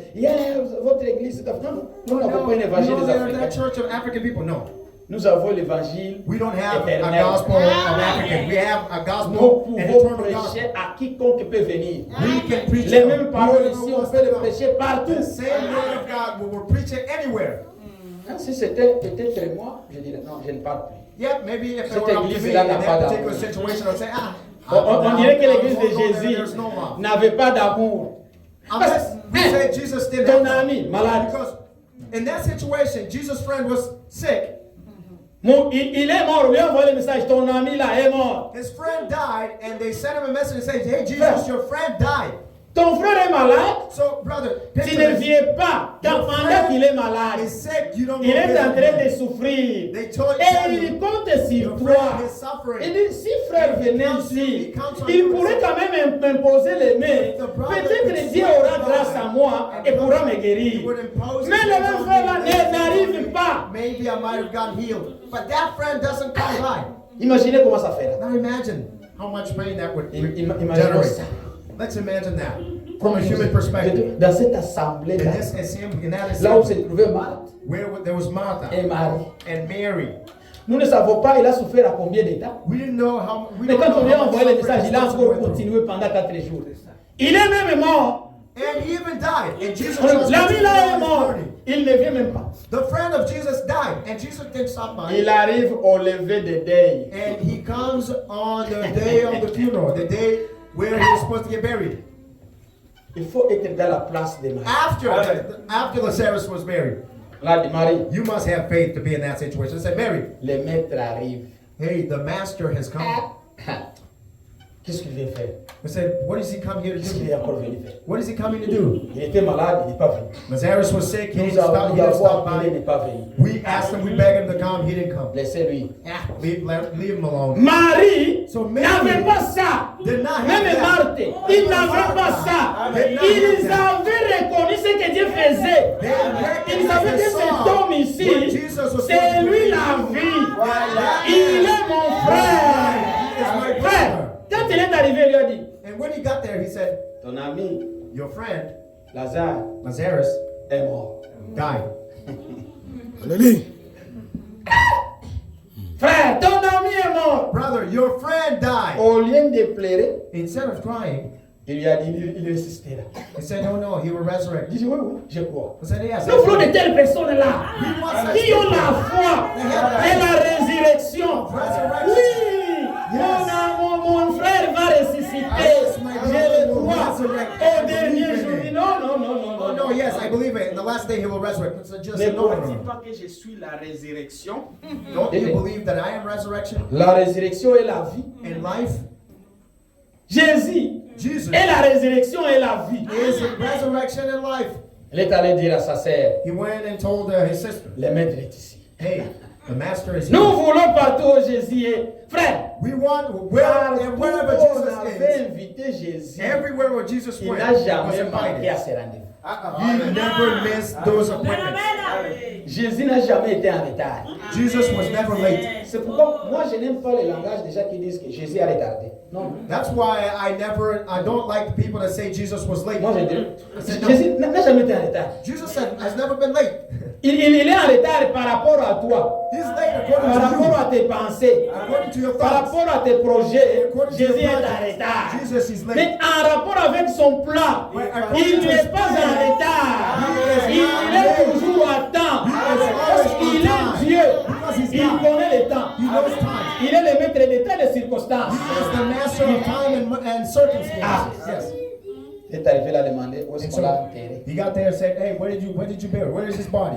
votre église est africaine? Nous n'avons pas un évangile No, des they're that Africains. church of African people. No, Nous avons l'évangile we don't have a éternel. gospel of African. We have a Nous gospel, an pouvons eternal prêcher gospel. à quiconque peut venir. We can preach Les it. mêmes paroles Whoever ici, on wants peut to les come. prêcher partout. The same word of God, we will preach it anywhere. Si c'était peut-être moi, je dirais non, je ne parle plus. Yeah, maybe if it Cette were up to me in église-là n'a pas that d'amour. particular situation, I'd say, On dirait que l'église de Jésus Jésus n'avait pas d'amour. Unless we say Jesus didn't Ton have ami one. malade. Because in that situation, Jesus' friend was sick. Il est mort, lui a envoyé le message, ton ami là est mort. His friend died, and they sent him a message and said, hey, Jesus, your friend died. Ton frère est malade, So, brother, tu picture ne this. viens pas. Quand Your pendant friend qu'il est malade, is sick, you don't il go est en visit train de him. souffrir. They told Et you, il compte sur your toi. friend is suffering. Il dit, si frère venait ici, He comes on il you. pourrait quand même m'imposer les mains. The brother Peut-être could Dieu swear aura by grâce à moi et pourra me guérir. He would impose Mais his le hands même on frère là me. n'arrive pas. Maybe I might have gotten healed. But that friend doesn't come by. Imaginez comment ça fait là. Now imagine how much pain that would Imaginez generate. ça. Let's imagine that from a human perspective. Dans cette assemblée In là, this assembly, in that là où assembly, se trouvait Marthe where there was Martha et Marie. and Mary, Nous ne savons pas il a souffert à combien d'états. we didn't know how. We Mais don't quand know on lui a how much envoyé le suffering message, il a this person encore went through. continué pendant 4 jours. Il est même mort. And he even died. And Jesus just L'ami là est continued on mort. his journey. Il ne vient même pas. The friend of Jesus died, and Jesus didn't stop by. Il arrive au lever de deuil. And he comes on the day of the funeral, the day where he was supposed to get buried. Il faut être dans la place de Marie. After Lazarus was buried, Là, dit Marie, you must have faith to be in that situation. Say, Mary, le maître arrive. hey, the master has come. Qu'est-ce qu'il vient faire? I said, what does he come here to Qu'est-ce qu'il do? est encore venu faire? What is he coming to do? Il était malade, il n'est pas venu. Lazarus was sick, he Nous didn't stop, avons he didn't stop appelé, il n'est by. pas venu. We asked him, we begged him to come, he didn't come. Laissez-lui. Leave him alone. Marie So Mary n'avait pas ça. did not have Même that. Marthe, il n'avait pas ça. Did not Ils have that. avaient reconnu ce que Dieu faisait. They Ils savaient que saw cet homme what ici, Jesus was c'est supposed to lui do. la vie. Voilà. Il est mon frère. He is my Frère, brother. quand il est arrivé, il lui a dit, And when he got there, he said, ton ami your friend, Lazare Lazarus, est mort. died. Hallelujah. Frère, ton ami est mort. Brother, your friend died. Au lieu de pleurer, Instead of crying, il lui a dit, il ressuscitera. he said, no, no, he will resurrect. Il dit, oui, oui, je crois. I said, yes. Nous voulons de telles personnes-là qui ont la foi et la résurrection. Oui, mon frère va ressusciter. Je le crois. Au dernier jour, il dit, non, non, non, non, non, non. oh yes, I believe it. In the last day he will resurrect. It's just Ne no, no, crois-tu no. pas que je suis la résurrection? Don't you believe that I am resurrection La résurrection est la vie. and life? Jésus Jesus est la résurrection et la vie. is the resurrection and life. Il est allé dire à sa sœur, He went and told his sister, le maître est ici. hey, the master is Nous here. voulons partout où Jésus est. Frère, We want, partout wherever où on Jesus avait is, invité Jésus, everywhere where Jesus il went, n'a was jamais manqué à invited. ses rendez-vous. He never missed those appointments. Jésus n'a jamais été en retard. Jesus was never late. C'est pourquoi moi je n'aime pas les langages déjà qui disent que Jésus a retardé. Non. That's why I don't like the people that say Jesus was late. Moi je dis, said no. Jésus n'a jamais été en retard. Jesus said, has never been late. Il est en retard par rapport à toi, He's late par according to rapport you. à tes pensées, According to your par thoughts. rapport à tes projets. According to Jésus your est en projects. retard. Jesus is late. Mais en rapport avec son plan, il n'est pas en retard. Il est toujours à temps. Parce qu'il est Dieu. Il connaît le temps. He knows time. Il est le maître des temps et des circonstances. He is the master of time and circumstances. Yes. Il est arrivé là demander où est-ce And qu'on l'a so enterré. he got there and said, hey, where did you bury? Where is his body?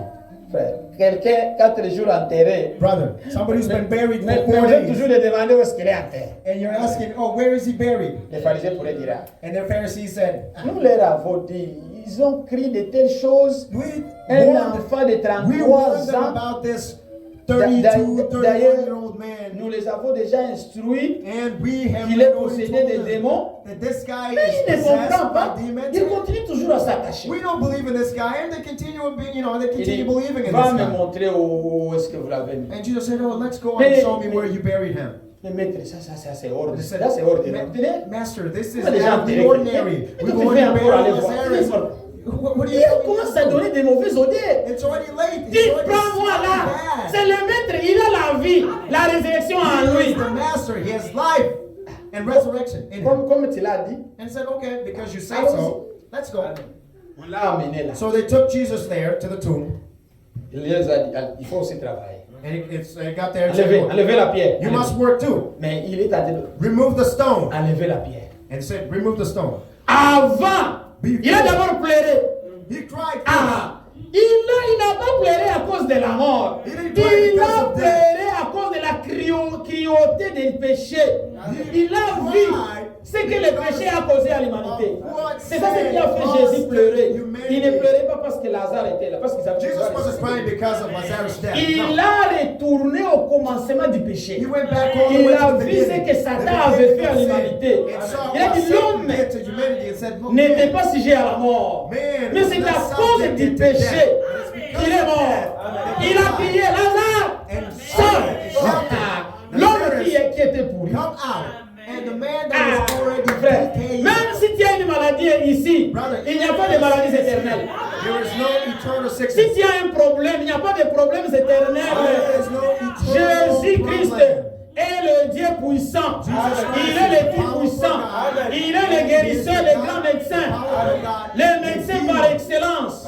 Frère, quelqu'un 4 jours enterré. Brother, somebody who's been buried Mais for 4 on vient days. toujours de demander où est-ce qu'il est enterré. And you're asking, oh, where is he buried? Les pharisiens pourraient dire, And the Pharisees said, nous leur avons dit, ils ont crié de telles choses. we Un warned enfant de We warned 33 them ans, about this 32, 31-year-old man. nous les avons déjà instruits And we have qu'il est already possédé told des them démons. that this guy Mais is ils ne comprennent possessed pas. by demons. Ils continuent toujours à s'attacher. We don't believe in this guy, and they continue being, they Il continue dit, believing in va this me guy. montrer où est-ce que vous l'avez mis. And Jesus said, oh, let's go Mais- and show me where you buried him. Mais maître, ça c'est ordinaire. He said, Ça c'est ordinaire. Master, this is Pas des gens out of the intéressés. ordinary. Et We tu go fais and encore aller bury voir. Lazarus. What are you Il doing? commence à donner des mauvaises odeurs. It's already late. It's Dis, already prends-moi là. bad. C'est le maître, il a la vie, la résurrection en He lui. is the master. He has life and resurrection in him. Comme tu l'as dit, And he said, okay, because you say Allons-y. so, let's go. on l'a amené là. So they took Jesus there to the tomb. Il les a dit, il faut aussi travailler. And it got there and said, Enlevez, "Look, enlevez la pierre. you must work too. Mais il est à dire, Remove the stone." enlevez la pierre. And said, remove the stone. Avant, il a d'abord pleuré. He cried. Ah, il n'a pas pleuré à cause de la mort. He didn't cry Il because a of death. pleuré à cause de la cruauté des péchés. Il a vu ce que le péché a causé à l'humanité. C'est ça ce qui a fait Jésus pleurer. Il ne pleurait pas parce que Lazare était là, parce qu'il savait Jesus wasn't crying because of Lazarus' death. il No. a retourné au commencement du péché. He went back all the Il way a to the vu ce beginning. que Satan avait fait à l'humanité. And saw Il a what dit Satan l'homme did to humanity and said, look, n'était man, pas sujet à la mort. Man, Mais c'est à not cause subject du to death. péché It's because qu'il est of mort. death. Il a crié, Lazare, And sors. shouted, L'homme qui était pourri. come out. And the man that Ah, was already frère, decayed. même si tu as une maladie ici, il n'y a pas de maladies éternelles. There is no eternal Si sickness. tu as un problème, il n'y a pas de problèmes éternels. There is no eternal Jésus-Christ problem. est le Dieu puissant. Il est le Tout-Puissant. Il est le guérisseur, le grand médecin. Le médecin par excellence.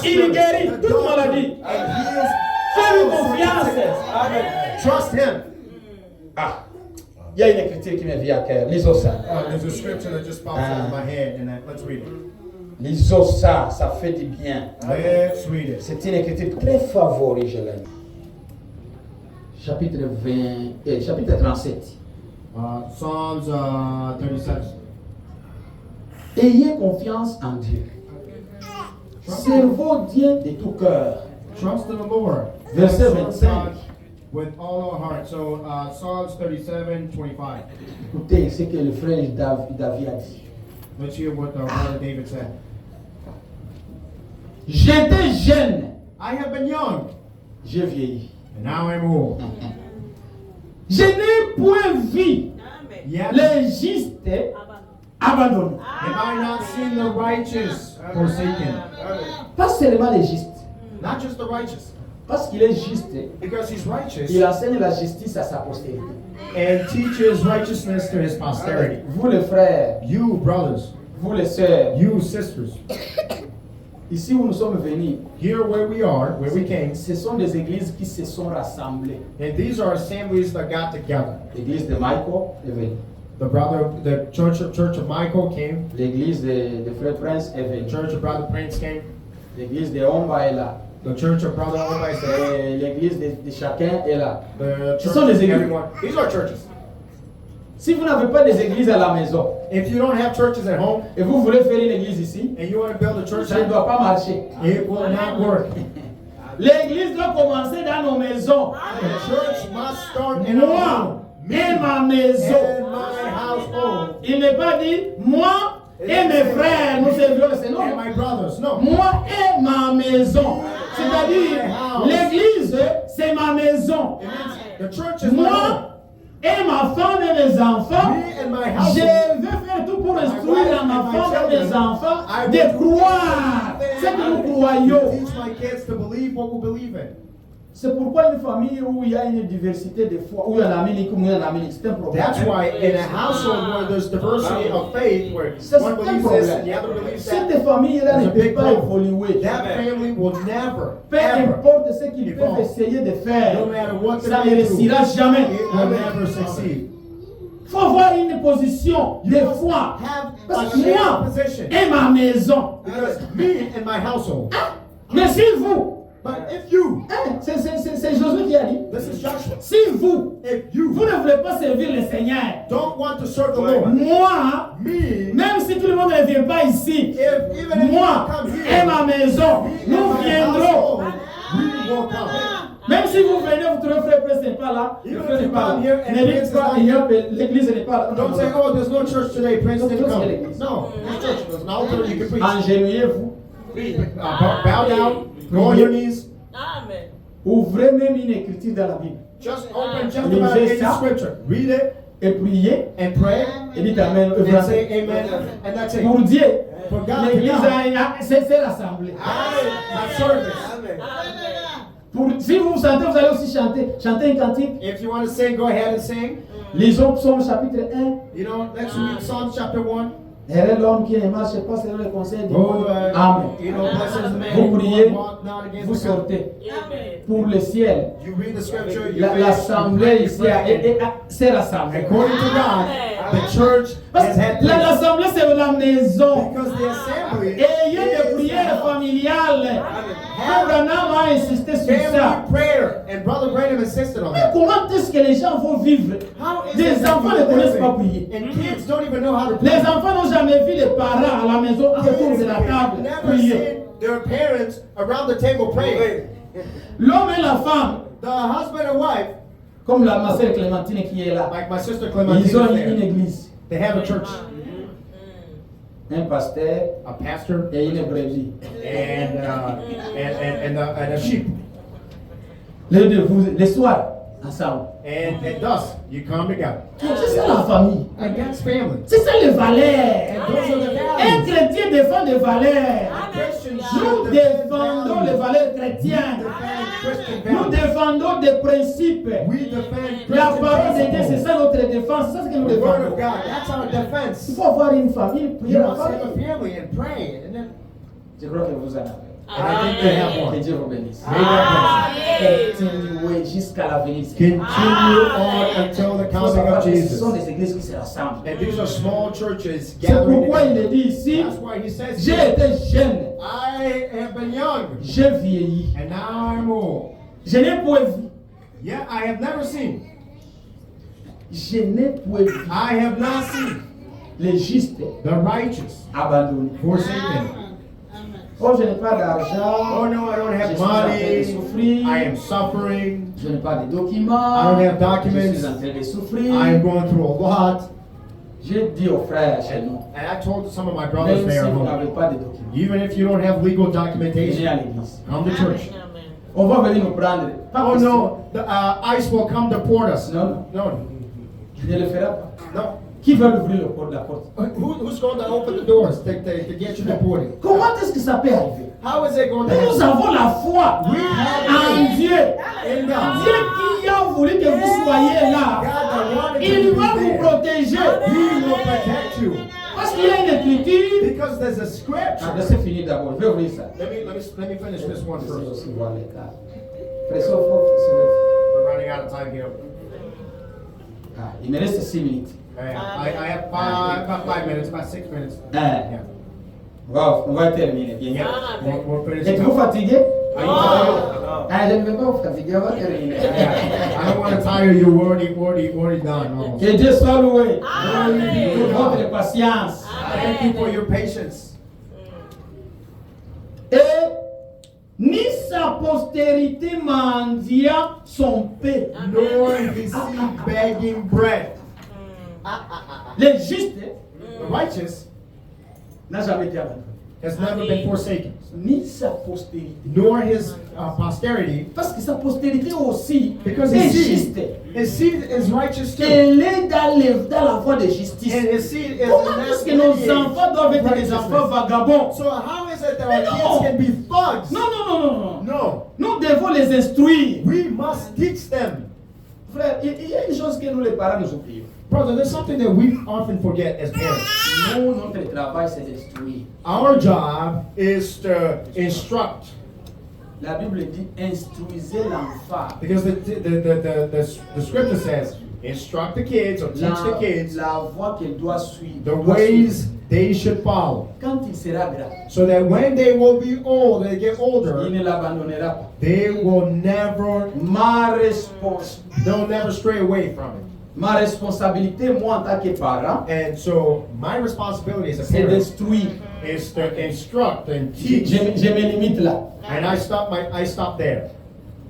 Il guérit toute maladie. Fais-lui confiance. Trust him. Ah, il y a une écriture qui me vient à cœur. Lisons ça. There's a scripture that just pops into my head, and let's read it. Lisons ça, ça fait du bien. Let's read it. C'est une écriture très favorite, je l'aime. Chapitre 20, chapitre 37. Psalms 37. Ayez confiance en Dieu. Servons Dieu de tout cœur. Trust in the Lord. Verset Serve 25. God with all our heart. So Psalms 37:25. Écoutez ce que le frère David a dit. Let's hear what brother David said. J'étais jeune, I have been young, j'ai vieilli. and now I'm old. Je n'ai point vu Yet les justes abandonnés. have I not seen the righteous forsaken. Pas seulement les justes. Not just the righteous, Parce qu'il est juste, because he's righteous il enseigne la justice à sa postérité. and teaches righteousness to his posterity. Vous les frères, You brothers, vous les sœurs, you sisters, ici où nous sommes venus, here where we are, where we came, ce sont des églises qui se sont rassemblées. and these are assemblies that got together. L'église de Michael est venue. The church of Michael came. L'église de Frère Prince est The venue. church of Brother Prince came. L'église de Omba est là. The church of Brother Omba is there. Et l'église de chacun est là. The Ce church sont des of églises. everyone. These are churches. Si vous n'avez pas des églises à la maison If you don't have churches at home et vous voulez faire une église ici, and you want to build a church, ça ne doit pas marcher. it will not work. L'église doit commencer dans nos maisons. The church must start in our Moi home. et ma maison. In my household. Il n'est pas dit moi et mes frères nous servirons le Seigneur. And my brothers. No. Moi et ma maison. C'est-à-dire, l'église, c'est ma maison. It means the church is my home. Moi et ma femme et mes enfants, Me and my je household. vais faire tout pour instruire ma femme et mes enfants de croire ce que nous croyons. Teach my kids to believe what we believe in. C'est pourquoi une famille où il y a une diversité de foi, où il y a un Amérique, où il y a un Amérique, c'est un problème. That's why in a household where there's diversity of faith, where C'est one un believes this and problème. the other believes that, Cette famille-là ne peut pas évoluer. that family will never, Peu ever, importe ce qu'ils peuvent essayer de faire, no matter what ça they ne do, réussira jamais. it will never succeed. Il faut avoir une position de foi. Have Parce a que moi shared position. et ma maison. Because me and my household. Mais si vous, But if you, c'est Josué qui a dit, this is Joshua, si vous, if you vous ne voulez pas servir le Seigneur, don't want to serve the Lord, moi, me, même si tout le monde ne vient pas ici, even if moi you come et here, ma maison, me nous and my viendrons. household, we will come. Même si vous venez, vous trouvez frère Prince n'est pas là, le frère n'est pas là. Ne dites pas, l'église n'est pas là. Don't say, oh, there's no church today, Prince didn't Don't come. say l'église. No, there's church, there's an altar, you can preach. Engenouillez-vous, Bow down, go on your knees, Amen. ouvrez même une écriture dans la Bible just open just Lisez about any ça. scripture. Read it et priez and pray et dites Amen. and say amen, and that's it. Pour Dieu, For God, l'église for God. c'est rassemblée. That service. Si vous sentez, vous allez aussi chanter un cantique. If you want to sing, go ahead and sing. Lisons Psaume chapitre 1. You know, let's read Psalm chapter 1. Heureux l'homme qui ne marche pas selon les conseils du Oh, monde. Amen. you know, blessed is the man Vous who priez, walk not against vous the counsel. sortez Amen. pour le ciel. You read the scripture, you read L'assemblée ici it. s'est rassemblée. According to God, the church Parce has que had place. l'assemblée c'est la maison. Because the assembly Et il y a des prières familiales. Frère Branham a insisté sur ça. family prayer, and Brother Branham insisted on Mais that. comment est-ce que les gens vont vivre? How is Des it that enfants people ne connaissent pas living prier. and kids don't even know how to Les pray? enfants n'ont jamais vu les parents à la maison autour de la table Never prier. seen their parents around the table praying. L'homme et la femme, The husband and wife, comme ma sœur Clémentine qui est là, like my sister ils Clementine, ont is une there. église, They have a church, un pasteur a pastor, et une brebis. and a sheep. Les deux, les soirs, ensemble. And at dusk, you come together. C'est ça la famille. And that's family. C'est ça les valeurs. Those are the Un values. chrétien défend des valeurs. Christians Nous should défendons les defend valeurs chrétiennes. Christian Nous values. défendons des principes. We defend La Christian parole de Dieu, c'est principles. ça notre défense. C'est ça ce que nous The word of défendons. God, that's our Il defense. faut avoir une famille, prier You la must have a famille. family and pray. And then, Je crois que vous en avez. and I think they have Que one. Dieu vous bénisse. May God Continuez jusqu'à la venue. continue on until the Il faut coming savoir of que ce Jesus. sont des églises qui se rassemblent. And these are small churches C'est gathering pourquoi il together. est dit ici, That's why he says, j'ai été jeune, I have been young, j'ai vieilli. and now I'm old. Je n'ai point vu. Yet I have never seen. Je n'ai point vu I have not seen les justes the righteous abandonnés. forsaken. Oh, je n'ai pas d'argent. Oh no, I don't Je have suis en train de money. souffrir. I am suffering. Je n'ai pas de documents. I don't have Je documents. suis en train de souffrir. I am going through a lot. J'ai dit aux frères chez nous, And I told some of my brothers même si there, vous n'avez pas de documents, even if you don't have legal venez à documentation, l'église. come to church. On va venir nous prendre. Pas Oh question. no, the ICE will come deport us. Non, non. No, Je ne le ferai pas. no. Qui va ouvrir la porte? Who's going to open the doors to get you deported? Comment est-ce que ça peut arriver? How is it going to Nous happen? avons la foi en Dieu. In God. Dieu qui a voulu que vous soyez là, God that wanted il you to va be vous there. protéger. He will protect you. Parce qu'il y a une écriture. Because there's a scripture. Laissez finir d'abord. Je vais ouvrir ça. Let me finish this one Laissez first. aussi voir les cas. Pression forte, c'est vrai. We're running out of time here. Ah, il me reste 6 minutes. I have about 5 minutes, about 6 minutes. Hein. Bon, on va terminer. Bien. We're finishing Êtes-vous up. fatigué? Are you tired? Ah, je ne vais pas vous fatiguer, on va terminer. I don't want to tire you. We're already done. Almost. Que Dieu soit loué Amen. pour votre patience. Thank you for your patience. Et ni sa postérité mendia son paix. Nor his seed begging bread. Les justes The righteous n'a jamais été abandonné. has never been forsaken. Ni sa postérité. Nor his posterity. Parce que sa postérité aussi Because est his juste. seed, his seed is righteous too. Elle est dans la voie de justice. And his seed is Comment in est-ce that que nos lineage enfants doivent être des enfants vagabonds? So how is it that Mais our non. kids can be thugs? Non, non, non, non, non. No. Nous devons les instruire. We must teach them. Frère, il y a une chose que nous les parents nous oublions. Brother, there's something that we often forget as parents. Nous, notre travail, c'est d'instruire. Our job is to instruct. La Bible dit instruisez l'enfant. Because the scripture says, instruct the kids or teach the kids La voie qu'il doit suivre. the ways they should follow. Quand il sera grand, So that when they will be old, they get il older, ne l'abandonnera pas. they will never, they'll never stray away from it. Ma responsabilité, moi, en tant que parent, And so my responsibility as a c'est parent d'instruire. is to instruct and Je, teach. je me limite là. And I stop there.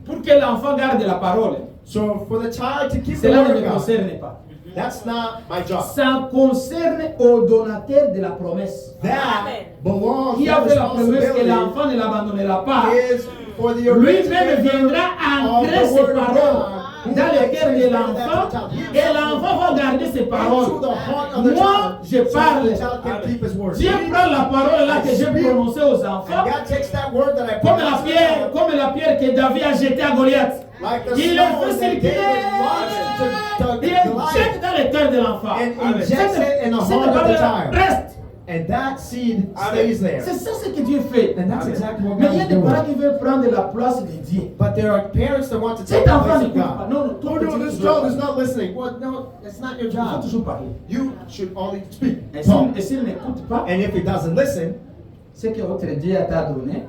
Pour que l'enfant garde la parole, So for the child to keep the cela word ne of me God, concerne pas. that's not my job. Ça concerne au donateur de la promesse. That belongs, Qui a that fait la promesse que responsibility l'enfant ne l'abandonnera pas. is for the Lui-même originator viendra of ancrer the ses word of paroles God. dans le cœur de l'enfant et l'enfant va garder ses paroles. Into the heart of the Moi, child, je so parle. the child can keep his word. Dieu prend la parole là que j'ai prononcée aux enfants, And God takes that word that I comme la pierre que David a jetée à Goliath. like the Il le stone fait that circuler. David launched to Il Goliath, jette dans le cœur de l'enfant. and injects it in the Cette heart of the parole child. reste. And that seed stays there. C'est ça ce que Dieu fait. And that's exactly what Mais God il y a is des parents doing. qui veulent prendre la place de Dieu. But there are parents that want to take Cet the enfant place of n'écoute pas. God. Non, non, Oh no, this child is not listening. Well, no, it's not your Il faut job. toujours parler. You should only speak. Et Talk. s'il n'écoute pas, And if he doesn't listen, ce que votre Dieu t'a donné,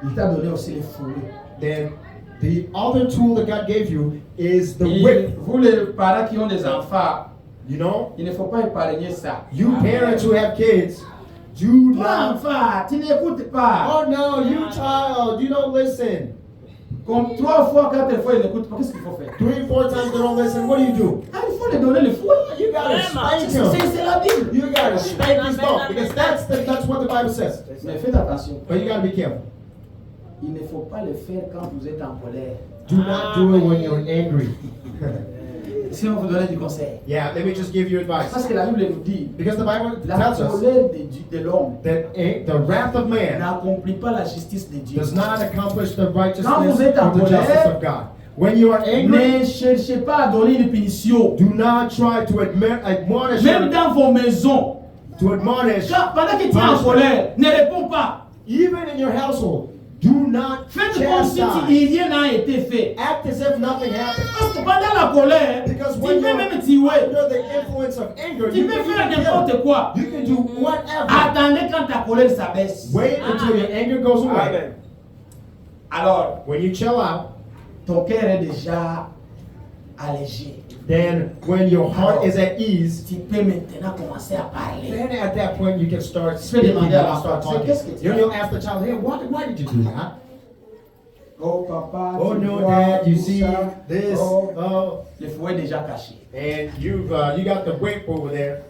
il t'a donné aussi les fouets. then the other tool that God gave you is the Et whip. vous les parents qui ont des enfants, You know, il ne faut pas épargner ça. you parents who have kids, do Toi not. enfant, tu n'écoutes pas. Oh no, you child, you don't listen. Comme 3 fois, 4 fois, il n'écoute pas. Qu'est-ce qu'il faut faire? 3, 4 times they don't listen. What do? Ah, il faut les donner le fouet. You gotta spank him. C'est la Bible. You gotta spank his dog because that's what the Bible says. Mais faites attention. But you gotta be careful. Il ne faut pas le faire quand vous êtes en colère. Do not do it when you're angry. Si on vous donne du conseil. Yeah, let me just give you advice. Parce que la Bible nous dit, Because the Bible la tells us colère de l'homme that the wrath of man n'accomplit pas la justice de Dieu. does not accomplish the Quand righteousness vous êtes en or the justice colère, of God. When you are angry, Ne cherchez pas à donner une punition. do not try to admonish Même him, dans vos maisons, to admonish. pendant que tu es en colère, ne réponds pas. Even in your household, do not Faites comme si chastise. rien n'a été fait. Act as if nothing happened. Parce que pendant la colère, Because tu when peux you're même tuer. under the influence of anger, Tu you peux can faire even n'importe kill. quoi. You can do whatever. Attendez quand ta colère s'abaisse. Wait until your anger goes away. Amen. Alors, When you chill out, ton cœur est déjà allégé. then when your heart is at ease, Tu peux maintenant commencer à parler. then at that point you can start Tu peux speaking demander à and start l'enfant, talking. qu'est-ce que tu Then as? you'll ask the child, hey, why did you do that? Oh papa, Oh tu no, vois, Dad, you tout see ça. this. Oh, Oh, le fouet est déjà caché. and you got the whip over there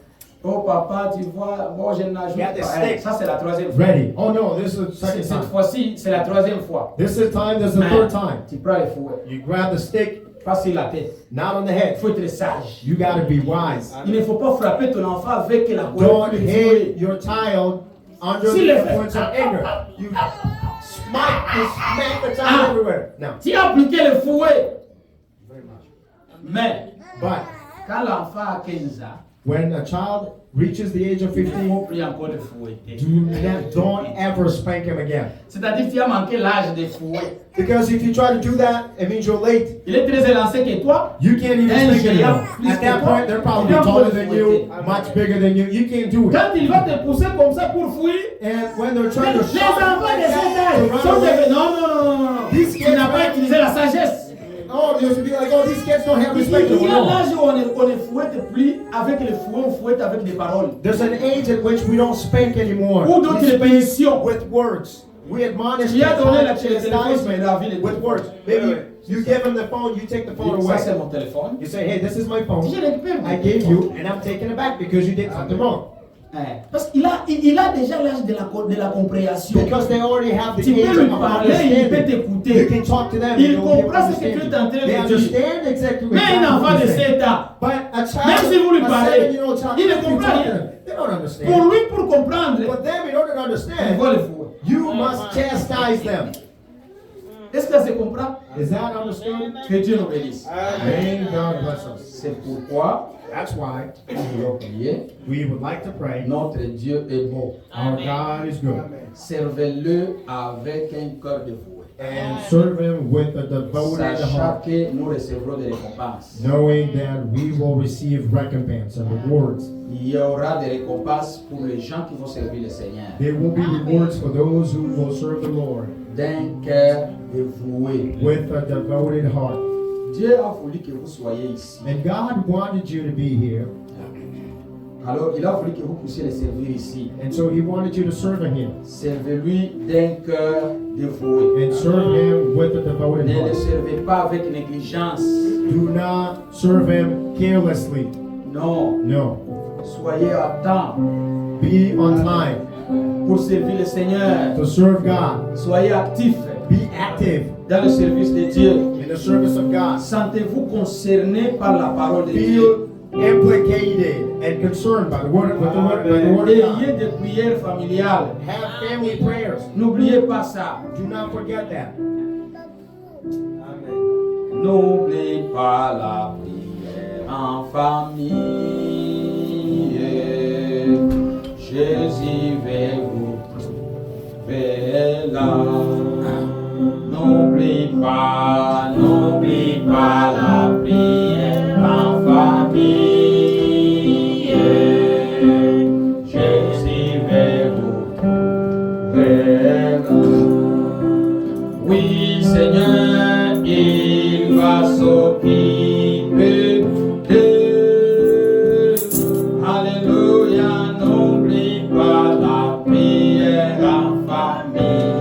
Oh papa, tu vois, moi je n'ajoute You got the pas. stick. Ça c'est la troisième fois. ready. Oh no, this is the second Cette time. fois-ci, c'est la troisième fois. This is the third time. Tu prends le fouet, You grab the stick, pas sur la tête. not on the Il head. faut être sage. You got to be wise. Il ne faut pas frapper ton enfant avec la colère. Don't Le hit fouet. your child under Si the le- influence of anger. You smack the child Ah. everywhere. Now, Tu as appliqué le fouet. Mais but quand l'enfant a 15 ans, When a child reaches the age of Il 15, faut plus encore de fouetter. don't ever spank him again. C'est-à-dire que tu as manqué l'âge de fouet. Because if you try to do that, it means you're late. Il est très élancé que toi. You can't even Un spank géant anymore. plus At que that toi. point, they're probably Il taller peut than fouetter. you, much bigger than you. You can't do it. Quand il va te pousser comme ça pour fouiller, And when they're trying to les enfants de cet âge sont des... Non. Tu n'as pas utilisé la sagesse. Oh, you should be like, oh, these kids don't have respect. Il y a No. l'âge où on ne fouette plus avec les fouets, on fouette avec des paroles. There's an age at which we don't spank anymore. Ou d'autres We spank punitions. with words. We admonish Tu as donné la chastisement téléphone, la ville with words. Maybe you give them the phone, you take the phone Ça c'est away. mon téléphone. You say, hey, this is my phone. Je récupère. I gave you, and I'm taking it back because you did something wrong. Parce qu'il a déjà l'âge de la compréhension. Because they already have the Tu peux age lui of parler, il peut understanding. t'écouter. You can talk to them. Il and they'll be comprend ce que tu es understanding. en train de They dire. understand exactly Mais un what enfant de you're saying. 7 ans, But a child, même si vous lui a parlez, 7-year-old child, il ne if you comprend talk to rien. them, they don't pour understand. lui, pour comprendre, But them, in order to il understand, voit le fouet. you must chastise them. Est-ce que ça se comprend? Is that understood? Que Dieu nous bénisse. May God bless us. C'est pourquoi That's why nous voulons prier. we would like to pray. Notre Dieu est bon. Our God is good. Servez-le avec un cœur dévoué. And serve Him with a devoted Sachant heart, que nous recevrons des récompenses. knowing that we will receive recompense and rewards. Il y aura des récompenses pour les gens qui vont servir le Seigneur. There will be rewards for those who will serve the Lord D'un cœur dévoué. with a devoted heart. Dieu a voulu que vous soyez ici. And God wanted you to be here, Alors, il a voulu que vous puissiez le servir ici. and so He wanted you to serve Him Servez-lui d'un cœur dévoué. and serve Him with a devoted Ne le heart. servez pas avec négligence. Do not serve Him carelessly. Non. No. Soyez à temps Be on time pour servir le Seigneur. to serve God. Soyez actifs Be active dans le service de Dieu. in the service of God. Sentez-vous concerné par la parole de Dieu. Feel implicated and concerned by the word, by the word of Ayez God. des prières familiales. Have family prayers. N'oubliez pas ça. Do not forget that. N'oubliez pas la prière en famille. Jésus va vous trouver là. N'oublie pas la prière en famille. Jésus va vous trouver là. Oui, Seigneur, il va s'occuper d'eux. Alléluia, n'oublie pas la prière en famille.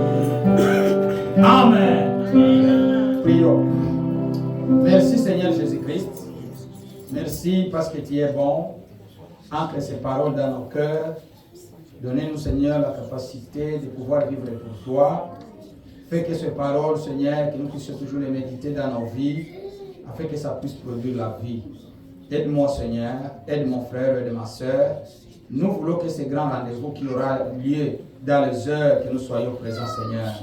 Amen. Prions. Merci Seigneur Jésus-Christ. Merci parce que tu es bon. Ancre ces paroles dans nos cœurs. Donnez-nous Seigneur la capacité de pouvoir vivre pour toi. Fais que ces paroles, Seigneur, que nous puissions toujours les méditer dans nos vies, afin que ça puisse produire la vie. Aide-moi, Seigneur, aide mon frère, aide ma soeur. Nous voulons que ce grand rendez-vous qui aura lieu dans les heures, que nous soyons présents, Seigneur.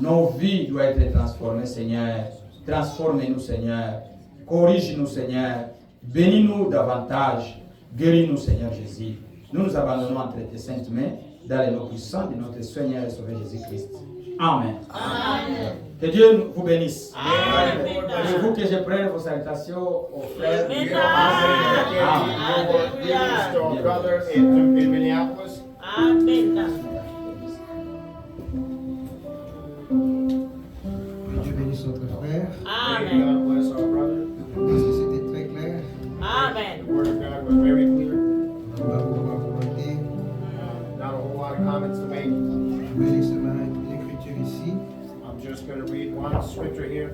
Nos vies doivent être transformées, Seigneur. Transforme-nous, Seigneur. Corrige-nous, Seigneur. Bénis-nous davantage. Guéris-nous, Seigneur Jésus. Nous nous abandonnons entre tes saintes mains, dans les noms puissants de notre Seigneur et Sauveur Jésus-Christ. Amen. Amen. Que Dieu vous bénisse. Amen. Je vous que je prenne vos salutations aux frères. Dieu bénisse notre frère. Amen. Parce que c'était très clair. Amen. The word of God was very clear. On va pouvoir commenter. Not a whole lot of comments to make. Je vais lire seulement une écriture ici. I'm just going to read one scripture here,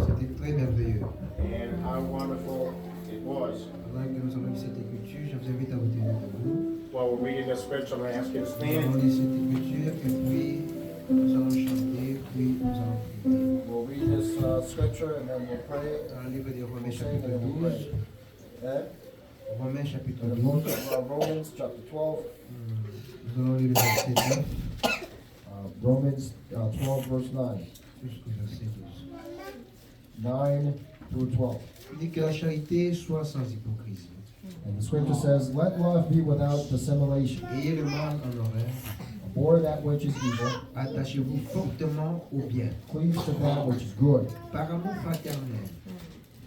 C'était très merveilleux. and how wonderful it was. Pendant que nous allons lire cette écriture, je vous invite à vous tenir debout. While we're reading the scripture, I'm going to ask you to Nous allons stand. lire cette écriture et puis nous allons chanter, puis nous allons prier. We'll read this scripture, and then we'll pray. Dans le livre des Romains Sing, chapitre and then we'll 12. pray. Romains chapitre In the book 12. of Romans, chapter 12. Nous allons lire le verset 9 Romans 12, verse 9. jusqu'au verset 12. 9 through 12. Il dit que la charité soit sans hypocrisie. And the scripture says, let love be without dissimulation. Ayez le mal en horreur. Abhor that which is evil. Attachez-vous fortement au bien. Cleave to that which is good. Par amour fraternel,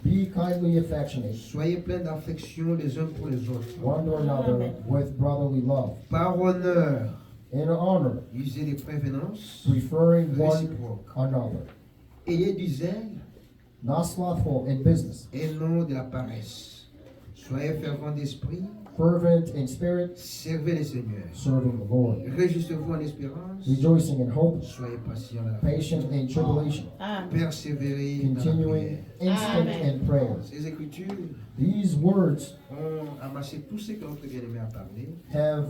Be kindly affectionate soyez pleins d'affection les uns pour les autres. one to another with brotherly love. Par honneur, In honor, usez des prévenances preferring one réciproques. another. Ayez du zèle Not slothful in business. et non de la paresse. Soyez fervents d'esprit, Fervent in spirit, servez le Seigneur. serving the Lord. Réjouissez-vous en espérance, Rejoicing in hope, soyez patients dans la patient in tribulation, Amen. persévérez dans la continuing prière. instant in prayer. Ces écritures These words ont amassé tout ce que notre bien-aimé a parlé. have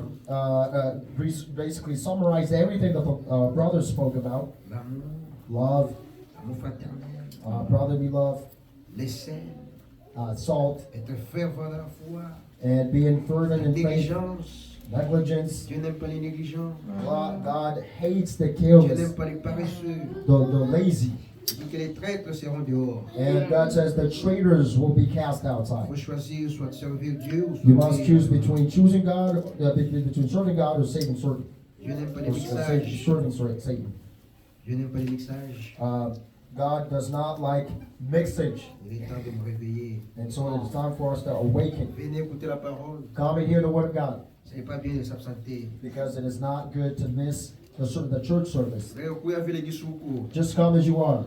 basically summarized everything that the brothers spoke about. L'amour, Love, l'amour fraternel, brotherly love, les saints, salt, être fervent dans la foi, and being fervent la in faith. négligence. Negligence. Dieu n'aime pas les négligents. God hates the Dieu careless, n'aime pas les paresseux. the lazy. Il dit que les traîtres seront dehors. And God says the traitors will be cast Il outside. faut choisir soit de servir Dieu ou You must servir- choose between choosing God, between serving God or saving Satan. Dieu n'aime pas les Or mixages. serving Satan. Dieu n'aime pas les mixages. God does not like mixage. Il est temps de me réveiller. And so it is time for us to awaken. Venez écouter la parole. Come and hear the word of God. Ce n'est pas bien de s'absenter. Because it is not good to miss the church service. Leo kuya vile gisuku. Just come as you are.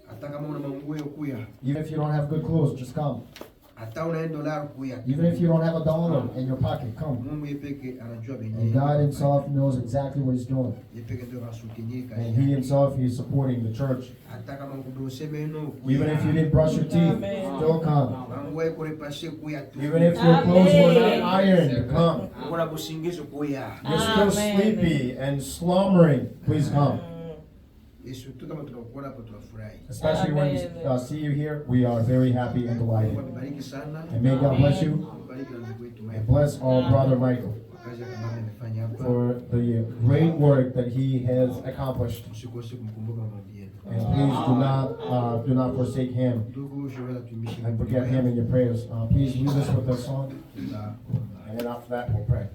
Hata kama una manguo ya kuya. Even if you don't have good clothes, just come. Hata una $1 kuya. Even if you don't have $1 in your pocket, come. Mungu yepeke anajua And benye. God himself knows exactly what he's doing. Yepeke ndio rasoutenir And he himself, he is supporting the church. Hata kama kubrose meno. Even if you didn't brush your teeth, Amen. still come. Manguo yako repashe kuya tu. Even if your clothes were not ironed, come. Kuna busingizo kuya. You're still Amen. sleepy and slumbering, please come. Et surtout kama tunakuona hapo tunafurahi. Especially when we see you here, we are very happy and delighted. Mungu amebariki sana. And may God bless you Amebariki na ndugu yetu and bless all Brother Michael kwa kazi ya kamanda amefanya hapa. for the great work that he has accomplished. Msikose kumkumbuka mama yenu. And please do not forsake him Ndugu Joel atumishi and forget him in your prayers. Please lead us with a song, na and then after that we'll pray.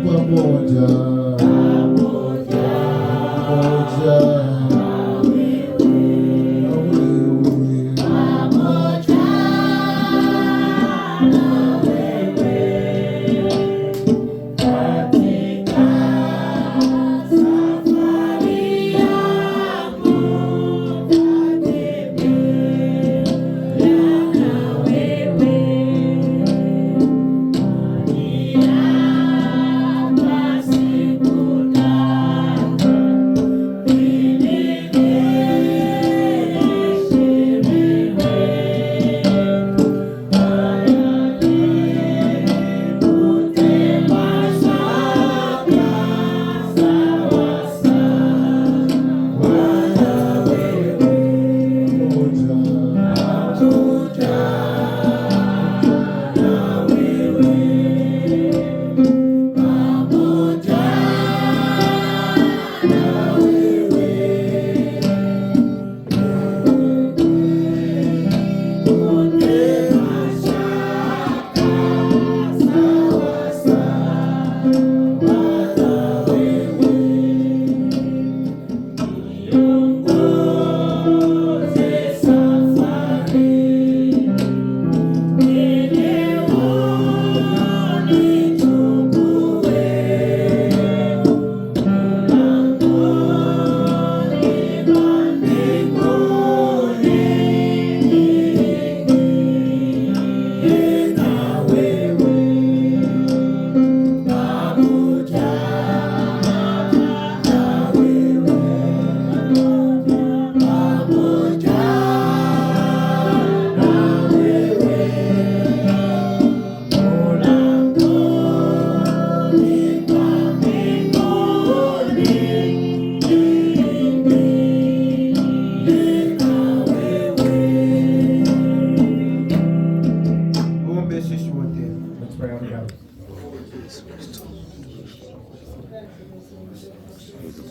Pamoja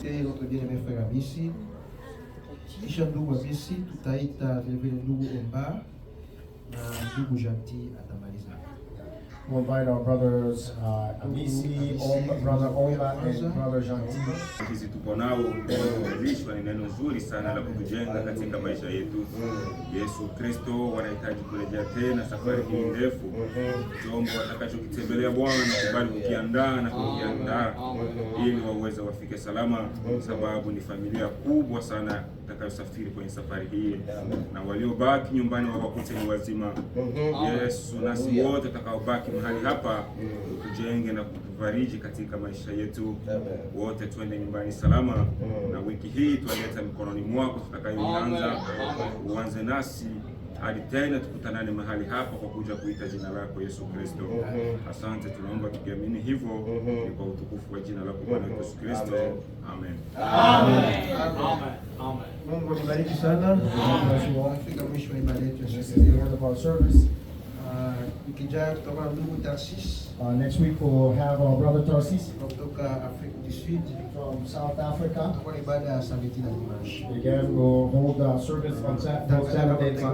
Et notre bien-aimé frère Amissi. Kisha ndugu Amissi, tutaita vilevile ndugu Omba na ndugu Janti atamaliza. We'll invite our brothers Amisi, brother Omba, and brother Janti. Sisi tuko nao kuelishwa ni neno zuri sana la kutujenga katika maisha yetu. Yesu Kristo wanahitaji kurejea tena safari hii ndefu. Chombo watakachokitembelea Bwana na kubali kukiandaa na kukiandaa ili waweze wafike salama, sababu ni familia kubwa sana itakayosafiri kwenye safari hii, na waliobaki nyumbani wawakute ni wazima. Yesu, nasi wote tutakaobaki mahali hapa tujenge na kutufariji katika maisha yetu. Wote twende nyumbani salama, na wiki hii tualeta mikononi mwako tutakayoanza. Uanze nasi hadi tena tukutanane mahali hapa kwa kuja kuita jina lako Yesu Kristo. Asante, tunaomba tukiamini hivyo ni kwa utukufu wa jina lako Bwana Yesu Kristo. Amen. Mungu nibariki sana. Tunafika mwisho wa ibada yetu ya This is siku the ya end of our service. wiki ijayo tutakuwa na ndugu Tarsis Next week we'll have our brother Tarsis kutoka Afrika du Sud. from South Africa. Tutakuwa na ibada ya samedi na dimanche. Again, we'll hold service on both Saturday and Sunday.